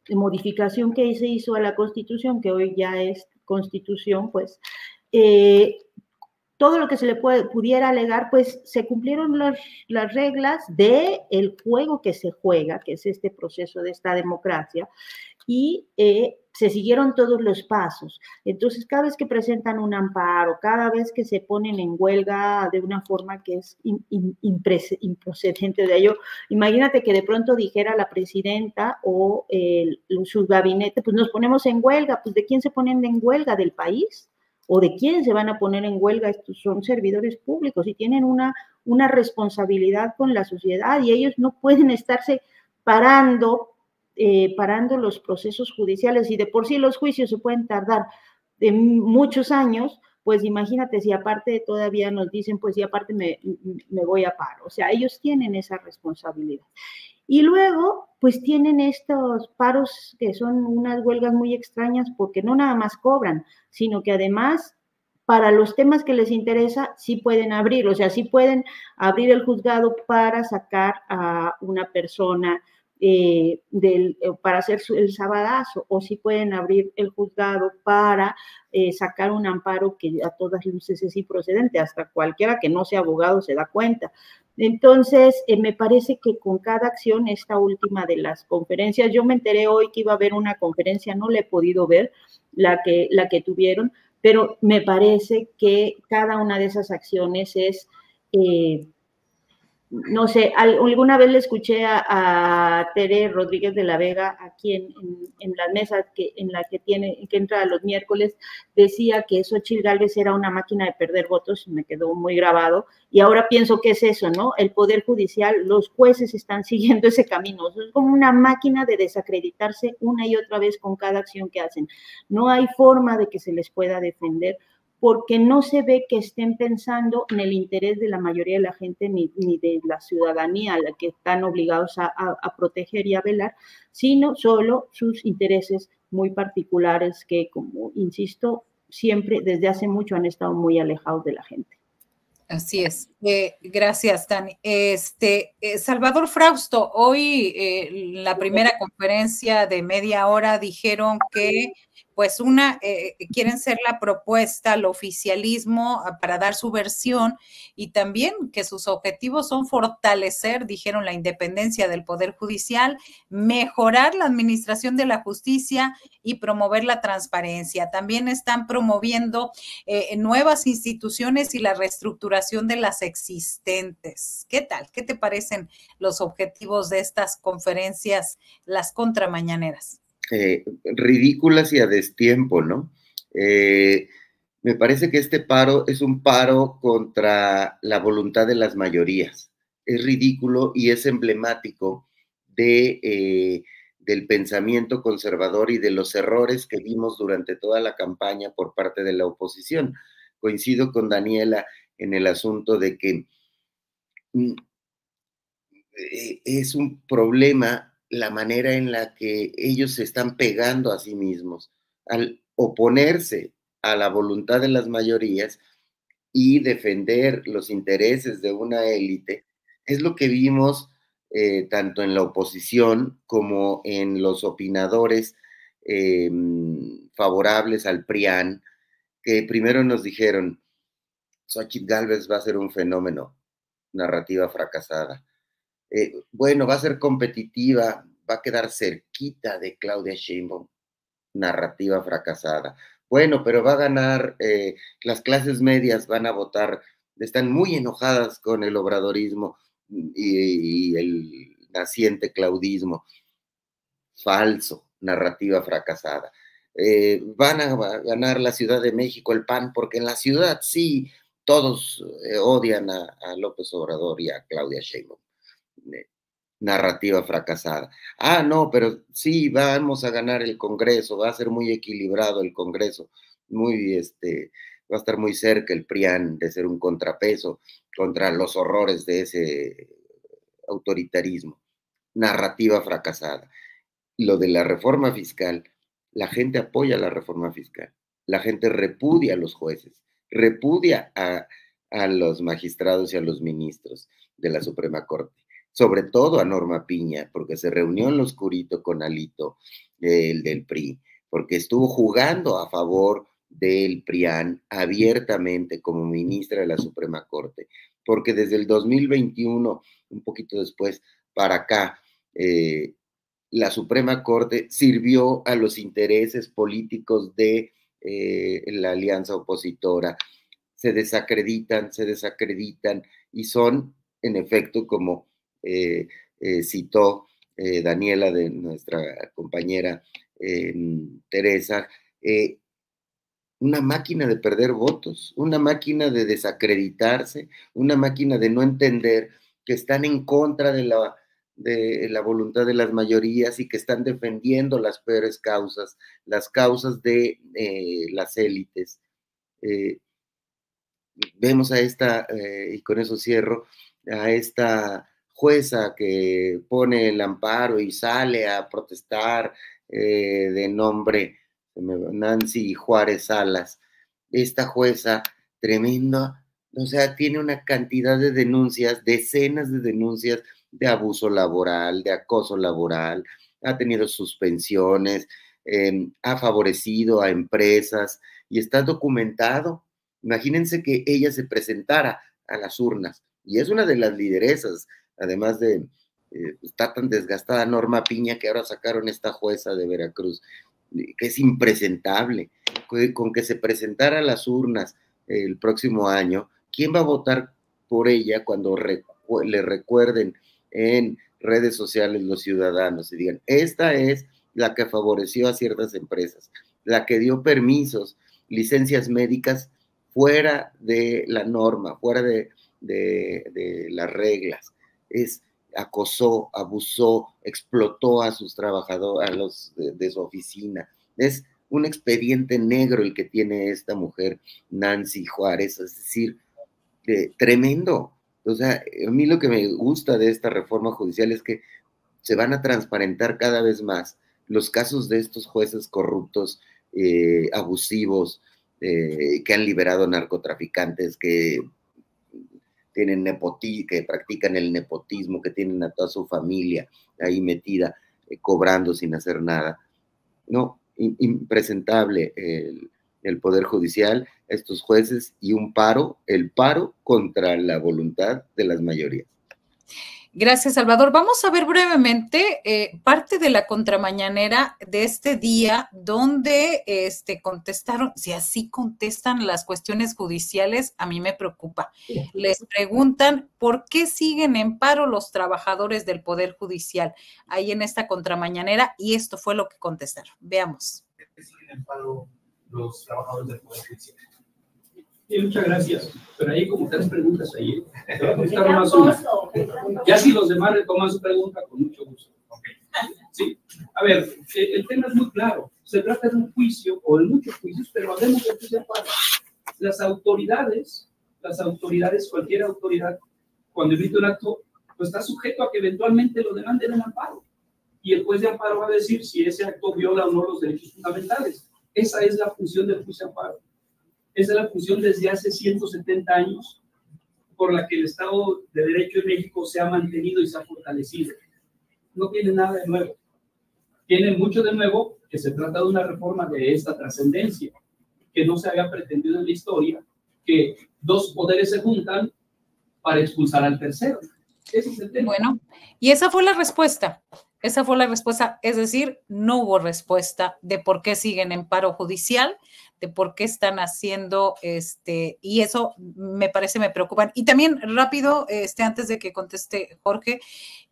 B: modificación que se hizo a la Constitución, que hoy ya es Constitución, pues todo lo que se le pudiera alegar, pues se cumplieron las reglas del juego que se juega, que es este proceso de esta democracia, y se siguieron todos los pasos. Entonces, cada vez que presentan un amparo, cada vez que se ponen en huelga de una forma que es improcedente de ello, imagínate que de pronto dijera la presidenta o su gabinete, pues nos ponemos en huelga. Pues ¿de quién se ponen en huelga? ¿Del país? ¿O de quién se van a poner en huelga? Estos son servidores públicos y tienen una responsabilidad con la sociedad, y ellos no pueden estarse parando los procesos judiciales, y de por sí los juicios se pueden tardar de muchos años. Pues imagínate si aparte todavía nos dicen, pues y aparte me voy a paro. O sea, ellos tienen esa responsabilidad. Y luego, pues tienen estos paros que son unas huelgas muy extrañas, porque no nada más cobran, sino que además, para los temas que les interesa, sí pueden abrir, o sea, sí pueden abrir el juzgado para sacar a una persona para hacer el sabadazo, o si pueden abrir el juzgado para sacar un amparo que a todas luces es improcedente, hasta cualquiera que no sea abogado se da cuenta. Entonces, me parece que con cada acción, esta última de las conferencias, yo me enteré hoy que iba a haber una conferencia, no la he podido ver, la que tuvieron, pero me parece que cada una de esas acciones es no sé, alguna vez le escuché a Tere Rodríguez de la Vega aquí en la mesa en la que entra los miércoles, decía que Xóchitl Gálvez era una máquina de perder votos, y me quedó muy grabado, y ahora pienso que es eso, ¿no? El Poder Judicial, los jueces están siguiendo ese camino, es como una máquina de desacreditarse una y otra vez con cada acción que hacen. No hay forma de que se les pueda defender, porque no se ve que estén pensando en el interés de la mayoría de la gente ni de la ciudadanía a la que están obligados a proteger y a velar, sino solo sus intereses muy particulares que, como insisto, siempre desde hace mucho han estado muy alejados de la gente.
A: Así es. Gracias, Dani. Salvador Frausto, hoy en la primera conferencia de media hora dijeron que pues quieren ser la propuesta al oficialismo para dar su versión y también que sus objetivos son fortalecer, dijeron, la independencia del Poder Judicial, mejorar la administración de la justicia y promover la transparencia. También están promoviendo nuevas instituciones y la reestructuración de las existentes. ¿Qué tal? ¿Qué te parecen los objetivos de estas conferencias, las contramañaneras?
C: Ridículas y a destiempo, ¿no? Me parece que este paro es un paro contra la voluntad de las mayorías. Es ridículo y es emblemático del pensamiento conservador y de los errores que vimos durante toda la campaña por parte de la oposición. Coincido con Daniela en el asunto de que es un problema la manera en la que ellos se están pegando a sí mismos al oponerse a la voluntad de las mayorías y defender los intereses de una élite. Es lo que vimos tanto en la oposición como en los opinadores favorables al PRIAN, que primero nos dijeron, Xochitl Gálvez va a ser un fenómeno, narrativa fracasada. Bueno, va a ser competitiva, va a quedar cerquita de Claudia Sheinbaum, narrativa fracasada. Bueno, pero va a ganar, las clases medias van a votar, están muy enojadas con el obradorismo y el naciente claudismo. Falso, narrativa fracasada. Van a ganar la Ciudad de México, el PAN, porque en la ciudad sí, todos odian a López Obrador y a Claudia Sheinbaum. Narrativa fracasada. Ah, no, pero sí, vamos a ganar el Congreso, va a ser muy equilibrado el Congreso, va a estar muy cerca el PRIAN de ser un contrapeso contra los horrores de ese autoritarismo. Narrativa fracasada. Lo de la reforma fiscal, la gente apoya la reforma fiscal, la gente repudia a los jueces, repudia a los magistrados y a los ministros de la Suprema Corte, sobre todo a Norma Piña, porque se reunió en lo oscurito con Alito, el del PRI, porque estuvo jugando a favor del PRIAN abiertamente como ministra de la Suprema Corte, porque desde el 2021, un poquito después, para acá, la Suprema Corte sirvió a los intereses políticos de la alianza opositora. Se desacreditan y son, en efecto, como citó Daniela, de nuestra compañera Teresa, una máquina de perder votos, una máquina de desacreditarse, una máquina de no entender que están en contra de la voluntad de las mayorías y que están defendiendo las peores causas, las causas de las élites. Vemos a esta, y con eso cierro, a esta jueza que pone el amparo y sale a protestar de nombre Nancy Juárez Salas. Esta jueza tremenda, o sea, tiene una cantidad de denuncias, decenas de denuncias de abuso laboral, de acoso laboral, ha tenido suspensiones, ha favorecido a empresas y está documentado. Imagínense que ella se presentara a las urnas y es una de las lideresas, además de, está tan desgastada Norma Piña que ahora sacaron esta jueza de Veracruz, que es impresentable, con que se presentara a las urnas el próximo año. ¿Quién va a votar por ella cuando le recuerden en redes sociales los ciudadanos y digan, esta es la que favoreció a ciertas empresas, la que dio permisos, licencias médicas fuera de la norma, fuera de las reglas? Acosó, abusó, explotó a sus trabajadores, a los de su oficina. Es un expediente negro el que tiene esta mujer, Nancy Juárez, es decir, tremendo. O sea, a mí lo que me gusta de esta reforma judicial es que se van a transparentar cada vez más los casos de estos jueces corruptos, abusivos, que han liberado narcotraficantes, que que practican el nepotismo, que tienen a toda su familia ahí metida, cobrando sin hacer nada. No, impresentable el Poder Judicial, estos jueces y el paro contra la voluntad de las mayorías.
A: Gracias, Salvador. Vamos a ver brevemente parte de la contramañanera de este día, donde contestaron, si así contestan las cuestiones judiciales, a mí me preocupa. Les preguntan por qué siguen en paro los trabajadores del Poder Judicial, ahí en esta contramañanera, y esto fue lo que contestaron. Veamos.
G: ¿Por qué siguen en paro los trabajadores del Poder Judicial? Sí, muchas gracias. Pero hay como 3 preguntas ahí. Te voy a contestar más una. Ya si los demás retoman su pregunta, con mucho gusto. Okay. Sí. A ver, el tema es muy claro. Se trata de un juicio, o de muchos juicios, pero hablemos de juicio para las autoridades, cualquier autoridad, cuando emite un acto, pues está sujeto a que eventualmente lo demanden en amparo. Y el juez de amparo va a decir si ese acto viola o no los derechos fundamentales. Esa es la función del juicio de amparo. Esa es la función desde hace 170 años por la que el Estado de Derecho en México se ha mantenido y se ha fortalecido. No tiene nada de nuevo. Tiene mucho de nuevo que se trata de una reforma de esta trascendencia, que no se había pretendido en la historia, que 2 poderes se juntan para expulsar al tercero. Ese es el tema.
A: Bueno, y esa fue la respuesta. Esa fue la respuesta, es decir, no hubo respuesta de por qué siguen en paro judicial, de por qué están haciendo, y eso me preocupa. Y también rápido, antes de que conteste Jorge,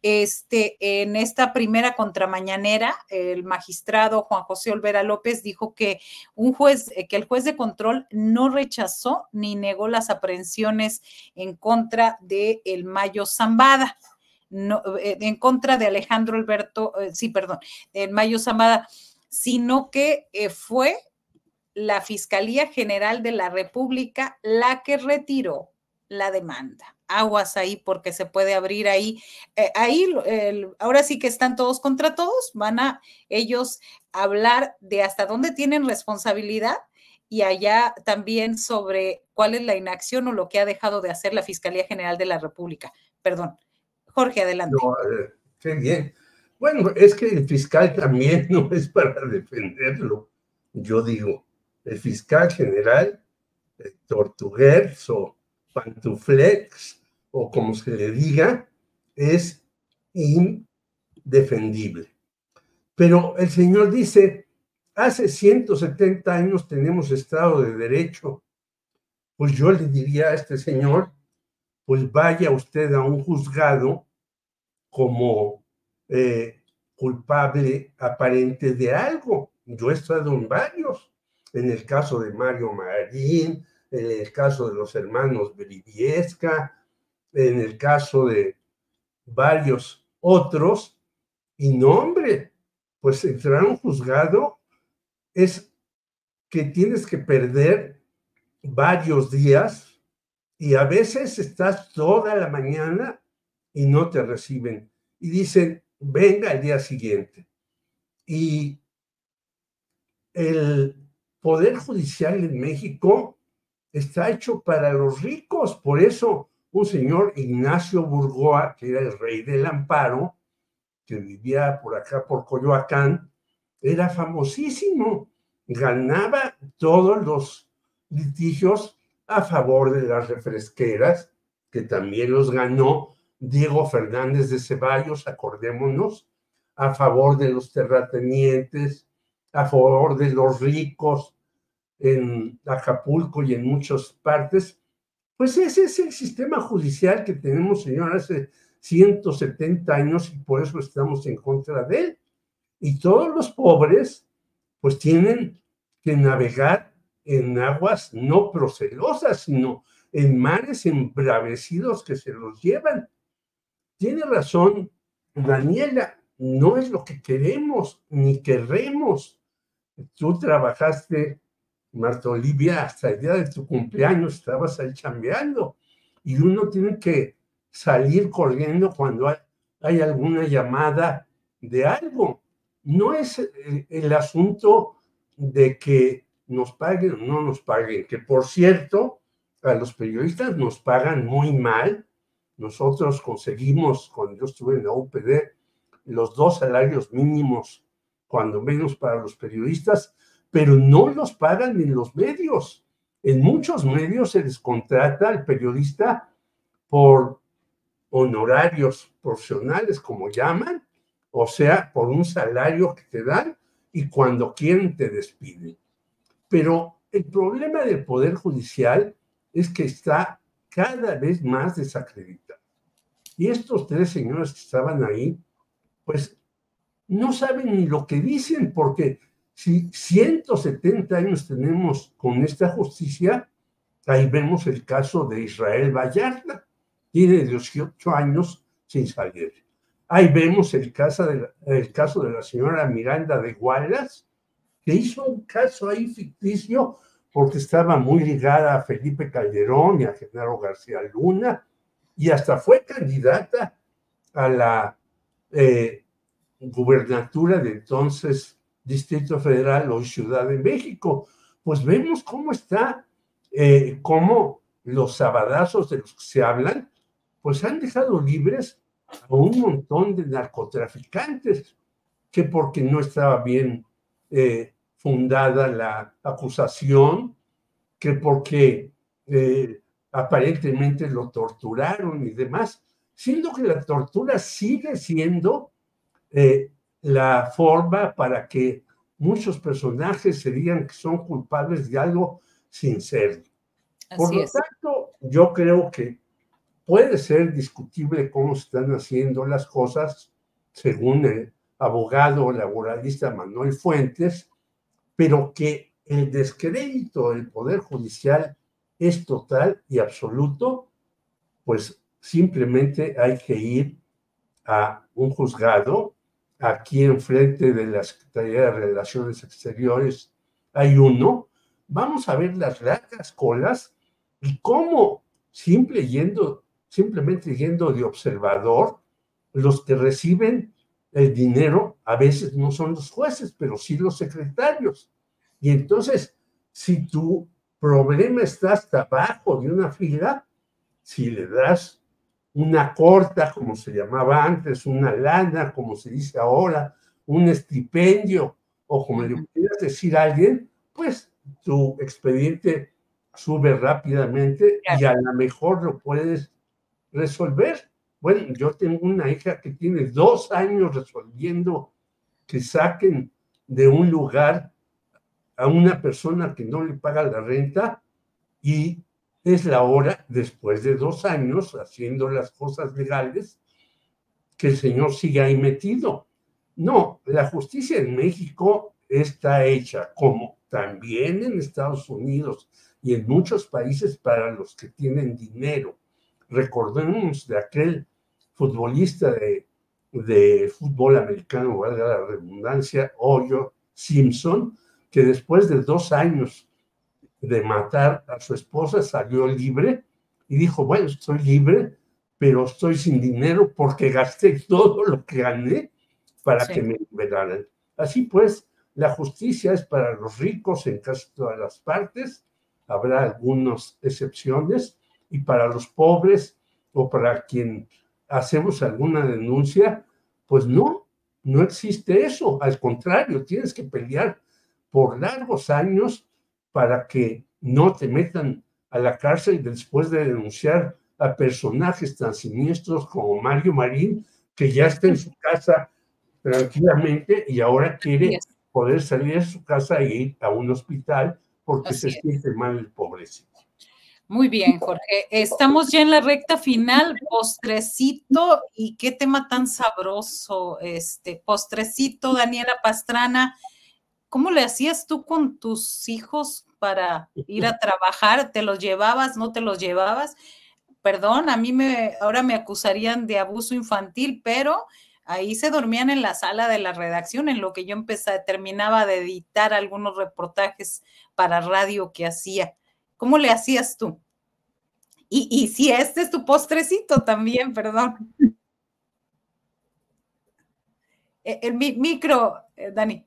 A: en esta primera contramañanera, el magistrado Juan José Olvera López dijo que el juez de control no rechazó ni negó las aprehensiones en contra de el Mayo Zambada. No, en contra de Alejandro Alberto, el Mayo Zambada, sino que fue la Fiscalía General de la República la que retiró la demanda. Aguas ahí porque se puede abrir ahí. Ahora sí que están todos contra todos, van a ellos hablar de hasta dónde tienen responsabilidad y allá también sobre cuál es la inacción o lo que ha dejado de hacer la Fiscalía General de la República. Perdón. Jorge, adelante.
D: No, qué bien. Bueno, es que el fiscal también no es para defenderlo. Yo digo, el fiscal general, Tortuguers o Pantuflex, o como se le diga, es indefendible. Pero el señor dice, hace 170 años tenemos Estado de Derecho. Pues yo le diría a este señor, pues vaya usted a un juzgado como culpable aparente de algo. Yo he estado en varios, en el caso de Mario Marín, en el caso de los hermanos Briviesca, en el caso de varios otros, y no, hombre, pues entrar a un juzgado es que tienes que perder varios días y a veces estás toda la mañana y no te reciben. Y dicen, venga al día siguiente. Y el Poder Judicial en México está hecho para los ricos. Por eso un señor Ignacio Burgoa, que era el rey del amparo, que vivía por acá, por Coyoacán, era famosísimo. Ganaba todos los litigios a favor de las refresqueras, que también los ganó Diego Fernández de Ceballos, acordémonos, a favor de los terratenientes, a favor de los ricos en Acapulco y en muchas partes. Pues ese es el sistema judicial que tenemos, señor, hace 170 años y por eso estamos en contra de él. Y todos los pobres, pues tienen que navegar en aguas no procelosas, sino en mares embravecidos que se los llevan. Tiene razón Daniela, no es lo que queremos ni querremos. Tú trabajaste, Marta Olivia, hasta el día de tu cumpleaños estabas ahí chambeando y uno tiene que salir corriendo cuando hay alguna llamada de algo. No es el asunto de que nos paguen o no nos paguen, que por cierto, a los periodistas nos pagan muy mal. Nosotros conseguimos, cuando yo estuve en la UPD, los 2 salarios mínimos, cuando menos para los periodistas, pero no los pagan en los medios. En muchos medios se les contrata al periodista por honorarios profesionales, como llaman, o sea, por un salario que te dan y cuando quieren te despiden. Pero el problema del Poder Judicial es que está cada vez más desacreditado. Y estos 3 señores que estaban ahí, pues no saben ni lo que dicen, porque si 170 años tenemos con esta justicia, ahí vemos el caso de Israel Vallarta, tiene 18 años sin salir. Ahí vemos el caso de la señora Miranda de Wallace, que hizo un caso ahí ficticio porque estaba muy ligada a Felipe Calderón y a Genaro García Luna, y hasta fue candidata a la gubernatura de entonces Distrito Federal, hoy Ciudad de México. Pues vemos cómo está, cómo los sabadazos de los que se hablan, pues han dejado libres a un montón de narcotraficantes, que porque no estaba bien fundada la acusación, que porque aparentemente lo torturaron y demás, siendo que la tortura sigue siendo la forma para que muchos personajes se digan que son culpables de algo sin serlo. Por lo tanto, yo creo que puede ser discutible cómo se están haciendo las cosas, según el abogado laboralista Manuel Fuentes, pero que el descrédito del Poder Judicial es total y absoluto, pues simplemente hay que ir a un juzgado. Aquí enfrente de la Secretaría de Relaciones Exteriores hay uno. Vamos a ver las largas colas y cómo simplemente yendo de observador, los que reciben el dinero a veces no son los jueces, pero sí los secretarios. Y entonces, si tu problema está hasta abajo de una fila, si le das una corta, como se llamaba antes, una lana, como se dice ahora, un estipendio, o como le quieras decir a alguien, pues tu expediente sube rápidamente y a lo mejor lo puedes resolver. Bueno, yo tengo una hija que tiene 2 años resolviendo que saquen de un lugar a una persona que no le paga la renta, y es la hora, después de 2 años haciendo las cosas legales, que el señor siga ahí metido. No, la justicia en México está hecha, como también en Estados Unidos y en muchos países, para los que tienen dinero. Recordemos de aquel futbolista de fútbol americano, valga la redundancia, O.J. Simpson, que después de 2 años de matar a su esposa salió libre y dijo, bueno, estoy libre, pero estoy sin dinero porque gasté todo lo que gané para que me liberaran. Así pues, la justicia es para los ricos en casi todas las partes, habrá algunas excepciones, y para los pobres o para quien hacemos alguna denuncia, pues no existe eso. Al contrario, tienes que pelear por largos años para que no te metan a la cárcel después de denunciar a personajes tan siniestros como Mario Marín, que ya está en su casa tranquilamente y ahora quiere poder salir de su casa e ir a un hospital porque se siente mal el pobrecito.
A: Muy bien, Jorge. Estamos ya en la recta final, postrecito, y qué tema tan sabroso, postrecito, Daniela Pastrana. ¿Cómo le hacías tú con tus hijos para ir a trabajar? ¿Te los llevabas, no te los llevabas? Perdón, ahora me acusarían de abuso infantil, pero ahí se dormían en la sala de la redacción, en lo que yo terminaba de editar algunos reportajes para radio que hacía. ¿Cómo le hacías tú? Y si este es tu postrecito también, perdón. El micro, Dani.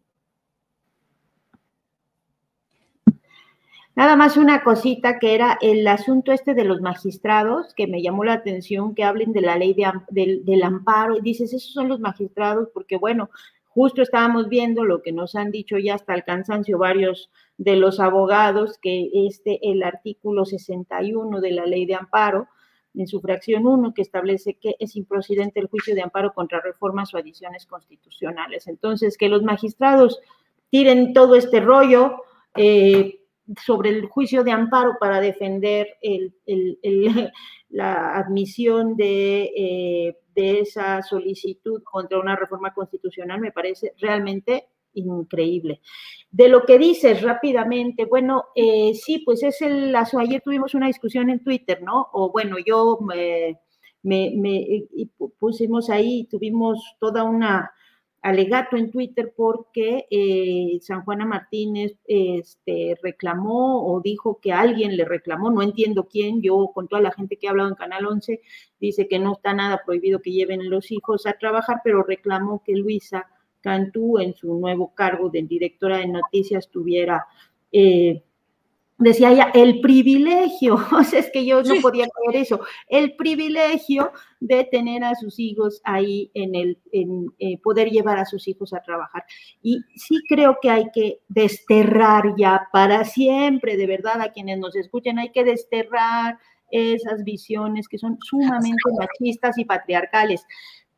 B: Nada más una cosita que era el asunto este de los magistrados, que me llamó la atención que hablen de la ley del amparo, y dices, esos son los magistrados, porque bueno, justo estábamos viendo lo que nos han dicho ya hasta el cansancio varios de los abogados, que el artículo 61 de la ley de amparo, en su fracción 1, que establece que es improcedente el juicio de amparo contra reformas o adiciones constitucionales. Entonces, que los magistrados tiren todo este rollo sobre el juicio de amparo para defender la admisión de esa solicitud contra una reforma constitucional, me parece realmente increíble. De lo que dices rápidamente, bueno, sí, pues es ayer tuvimos una discusión en Twitter, ¿no? O bueno, yo pusimos ahí, tuvimos toda una alegato en Twitter porque San Juana Martínez reclamó o dijo que alguien le reclamó, no entiendo quién, yo con toda la gente que ha hablado en Canal 11, dice que no está nada prohibido que lleven los hijos a trabajar, pero reclamó que Luisa Cantú en su nuevo cargo de directora de noticias tuviera, decía ella, el privilegio, o sea, es que yo no podía creer eso, el privilegio de tener a sus hijos ahí poder llevar a sus hijos a trabajar. Y sí creo que hay que desterrar ya para siempre, de verdad, a quienes nos escuchan, hay que desterrar esas visiones que son sumamente machistas y patriarcales.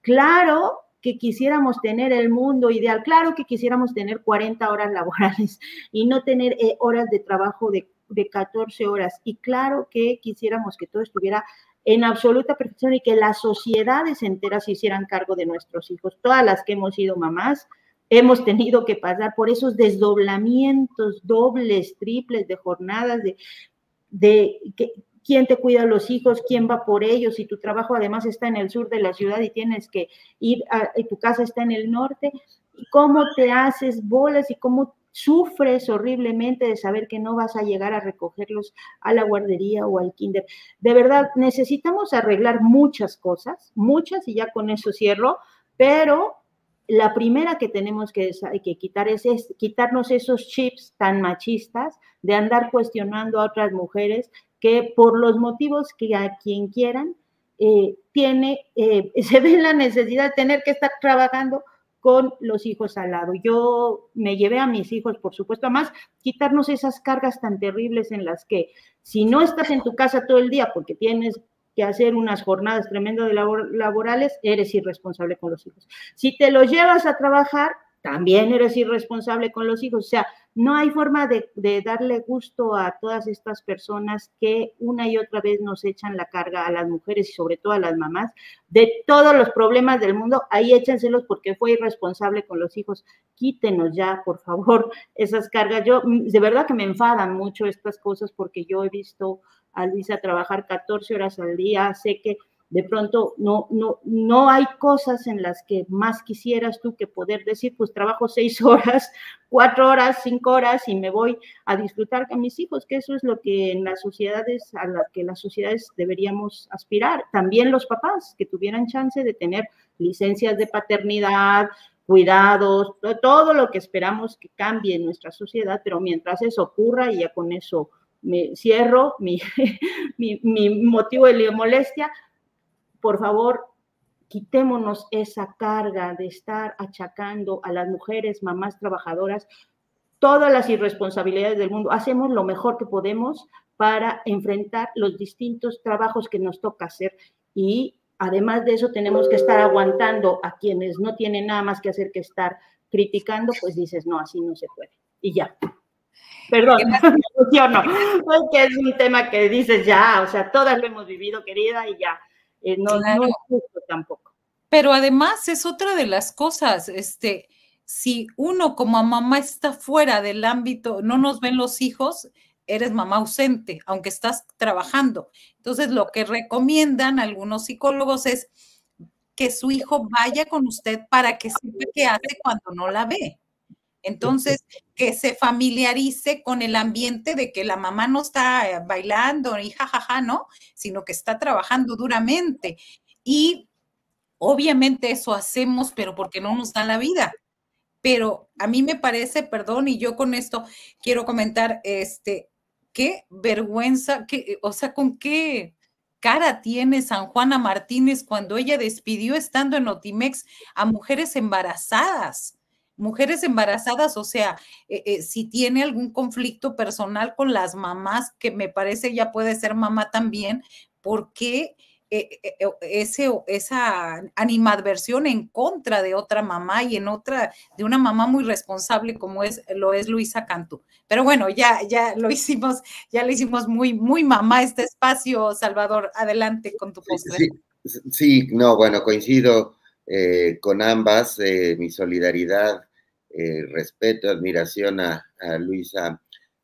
B: Claro que quisiéramos tener el mundo ideal, claro que quisiéramos tener 40 horas laborales y no tener horas de trabajo de 14 horas, y claro que quisiéramos que todo estuviera en absoluta perfección y que las sociedades enteras se hicieran cargo de nuestros hijos. Todas las que hemos sido mamás hemos tenido que pasar por esos desdoblamientos dobles, triples de jornadas, quién te cuida a los hijos, quién va por ellos, si tu trabajo además está en el sur de la ciudad y tienes que ir, y tu casa está en el norte, y cómo te haces bolas y cómo sufres horriblemente de saber que no vas a llegar a recogerlos a la guardería o al kinder. De verdad, necesitamos arreglar muchas cosas, muchas, y ya con eso cierro, pero la primera que tenemos que quitar es quitarnos esos chips tan machistas de andar cuestionando a otras mujeres que por los motivos que a quien quieran, se ve la necesidad de tener que estar trabajando con los hijos al lado. Yo me llevé a mis hijos, por supuesto, además, quitarnos esas cargas tan terribles en las que si no estás en tu casa todo el día porque tienes que hacer unas jornadas tremendas de laborales, eres irresponsable con los hijos. Si te los llevas a trabajar, también eres irresponsable con los hijos. O sea, no hay forma de darle gusto a todas estas personas que una y otra vez nos echan la carga a las mujeres y sobre todo a las mamás de todos los problemas del mundo. Ahí échenselos porque fue irresponsable con los hijos. Quítenos ya, por favor, esas cargas. Yo, de verdad que me enfadan mucho estas cosas porque yo he visto a Luisa trabajar 14 horas al día. Sé que de pronto no hay cosas en las que más quisieras tú que poder decir, pues trabajo 6 horas, 4 horas, 5 horas y me voy a disfrutar con mis hijos, que eso es lo que en las sociedades, a la que las sociedades deberíamos aspirar. También los papás, que tuvieran chance de tener licencias de paternidad, cuidados, todo lo que esperamos que cambie en nuestra sociedad, pero mientras eso ocurra, y ya con eso me cierro mi motivo de molestia, por favor, quitémonos esa carga de estar achacando a las mujeres, mamás trabajadoras, todas las irresponsabilidades del mundo. Hacemos lo mejor que podemos para enfrentar los distintos trabajos que nos toca hacer y además de eso tenemos que estar aguantando a quienes no tienen nada más que hacer que estar criticando, pues dices, no, así no se puede. Y ya. Perdón, yo no, que es un tema que dices ya, o sea, todas lo hemos vivido, querida, y ya. No, claro. No es justo tampoco.
A: Pero además es otra de las cosas, si uno como mamá está fuera del ámbito, no nos ven los hijos, eres mamá ausente, aunque estás trabajando. Entonces, lo que recomiendan algunos psicólogos es que su hijo vaya con usted para que sepa qué hace cuando no la ve. Entonces, que se familiarice con el ambiente de que la mamá no está bailando y jajaja, ¿no? Sino que está trabajando duramente. Y obviamente eso hacemos, pero porque no nos da la vida. Pero a mí me parece, perdón, y yo con esto quiero comentar, qué vergüenza, o sea, con qué cara tiene San Juana Martínez cuando ella despidió estando en Notimex a mujeres embarazadas. Mujeres embarazadas, o sea, si tiene algún conflicto personal con las mamás, que me parece ella puede ser mamá también, ¿por qué esa animadversión en contra de otra mamá y de una mamá muy responsable como lo es Luisa Cantú? Pero bueno, ya lo hicimos, le hicimos muy, muy mamá este espacio. Salvador, adelante con tu postre.
C: Sí, no, bueno, coincido con ambas, mi solidaridad, respeto, admiración a Luisa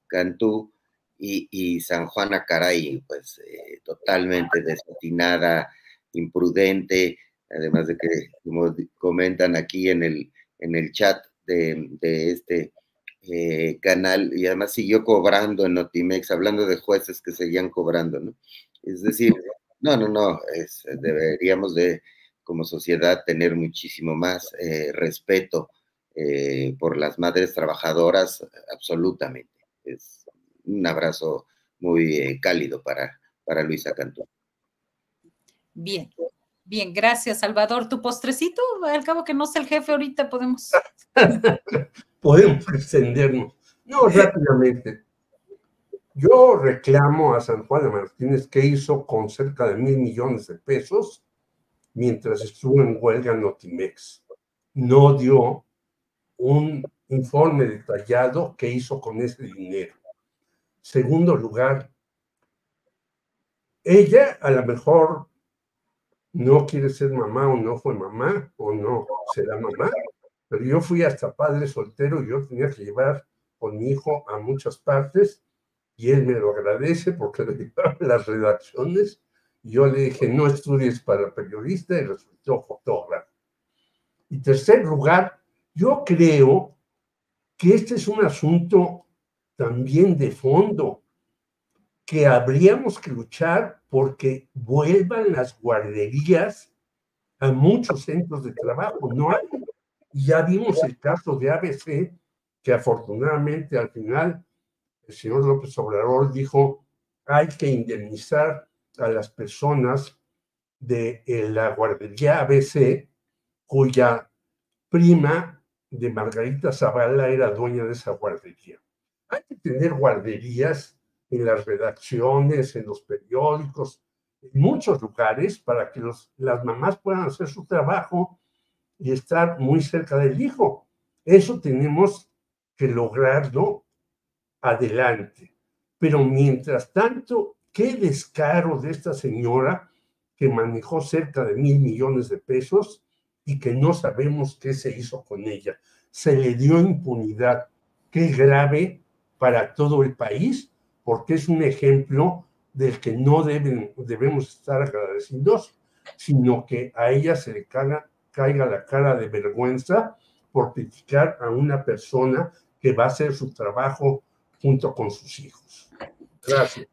C: Cantú, y San Juana, caray, pues totalmente desatinada, imprudente, además de que, como comentan aquí en el chat de este canal, y además siguió cobrando en Notimex, hablando de jueces que seguían cobrando, ¿no? Es decir, no, deberíamos de, como sociedad, tener muchísimo más respeto por las madres trabajadoras, absolutamente. Es un abrazo muy cálido para Luisa Cantú.
A: Bien, gracias, Salvador. ¿Tu postrecito? Al cabo que no sea el jefe ahorita, podemos...
D: Podemos extendernos. No, rápidamente. Yo reclamo a San Juana Martínez que hizo con cerca de 1,000 millones de pesos mientras estuvo en huelga en Notimex. No dio un informe detallado qué hizo con ese dinero. Segundo lugar, ella a lo mejor no quiere ser mamá, o no fue mamá, o no será mamá, pero yo fui hasta padre soltero y yo tenía que llevar con mi hijo a muchas partes, y él me lo agradece porque le llevaba las redacciones, y yo le dije, no estudies para periodista, y resultó fotógrafo. Y tercer lugar, yo creo que este es un asunto también de fondo, que habríamos que luchar porque vuelvan las guarderías a muchos centros de trabajo. No hay. Y ya vimos el caso de ABC, que afortunadamente al final el señor López Obrador dijo, hay que indemnizar a las personas de la guardería ABC, cuya prima de Margarita Zavala era dueña de esa guardería. Hay que tener guarderías en las redacciones, en los periódicos, en muchos lugares, para que las mamás puedan hacer su trabajo y estar muy cerca del hijo. Eso tenemos que lograrlo adelante. Pero mientras tanto, qué descaro de esta señora que manejó cerca de 1,000 millones de pesos y que no sabemos qué se hizo con ella. Se le dio impunidad. Qué grave para todo el país, porque es un ejemplo del que no debemos estar agradecidos, sino que a ella se le caiga la cara de vergüenza por criticar a una persona que va a hacer su trabajo junto con sus hijos. Gracias.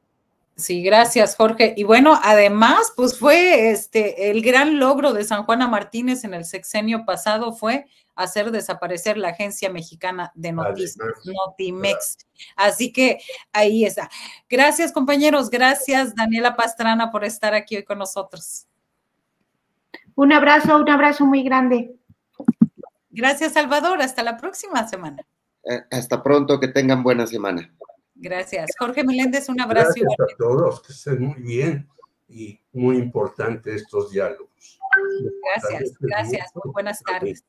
A: Sí, gracias, Jorge. Y bueno, además, pues fue el gran logro de San Juana Martínez en el sexenio pasado fue hacer desaparecer la Agencia Mexicana de Noticias, Notimex. Así que ahí está. Gracias, compañeros. Gracias, Daniela Pastrana, por estar aquí hoy con nosotros.
B: Un abrazo muy grande.
A: Gracias, Salvador. Hasta la próxima semana.
C: Hasta pronto, que tengan buena semana.
A: Gracias. Jorge Meléndez, un abrazo.
D: Gracias a todos, que estén muy bien y muy importante estos diálogos.
A: Gracias. Muy buenas tardes.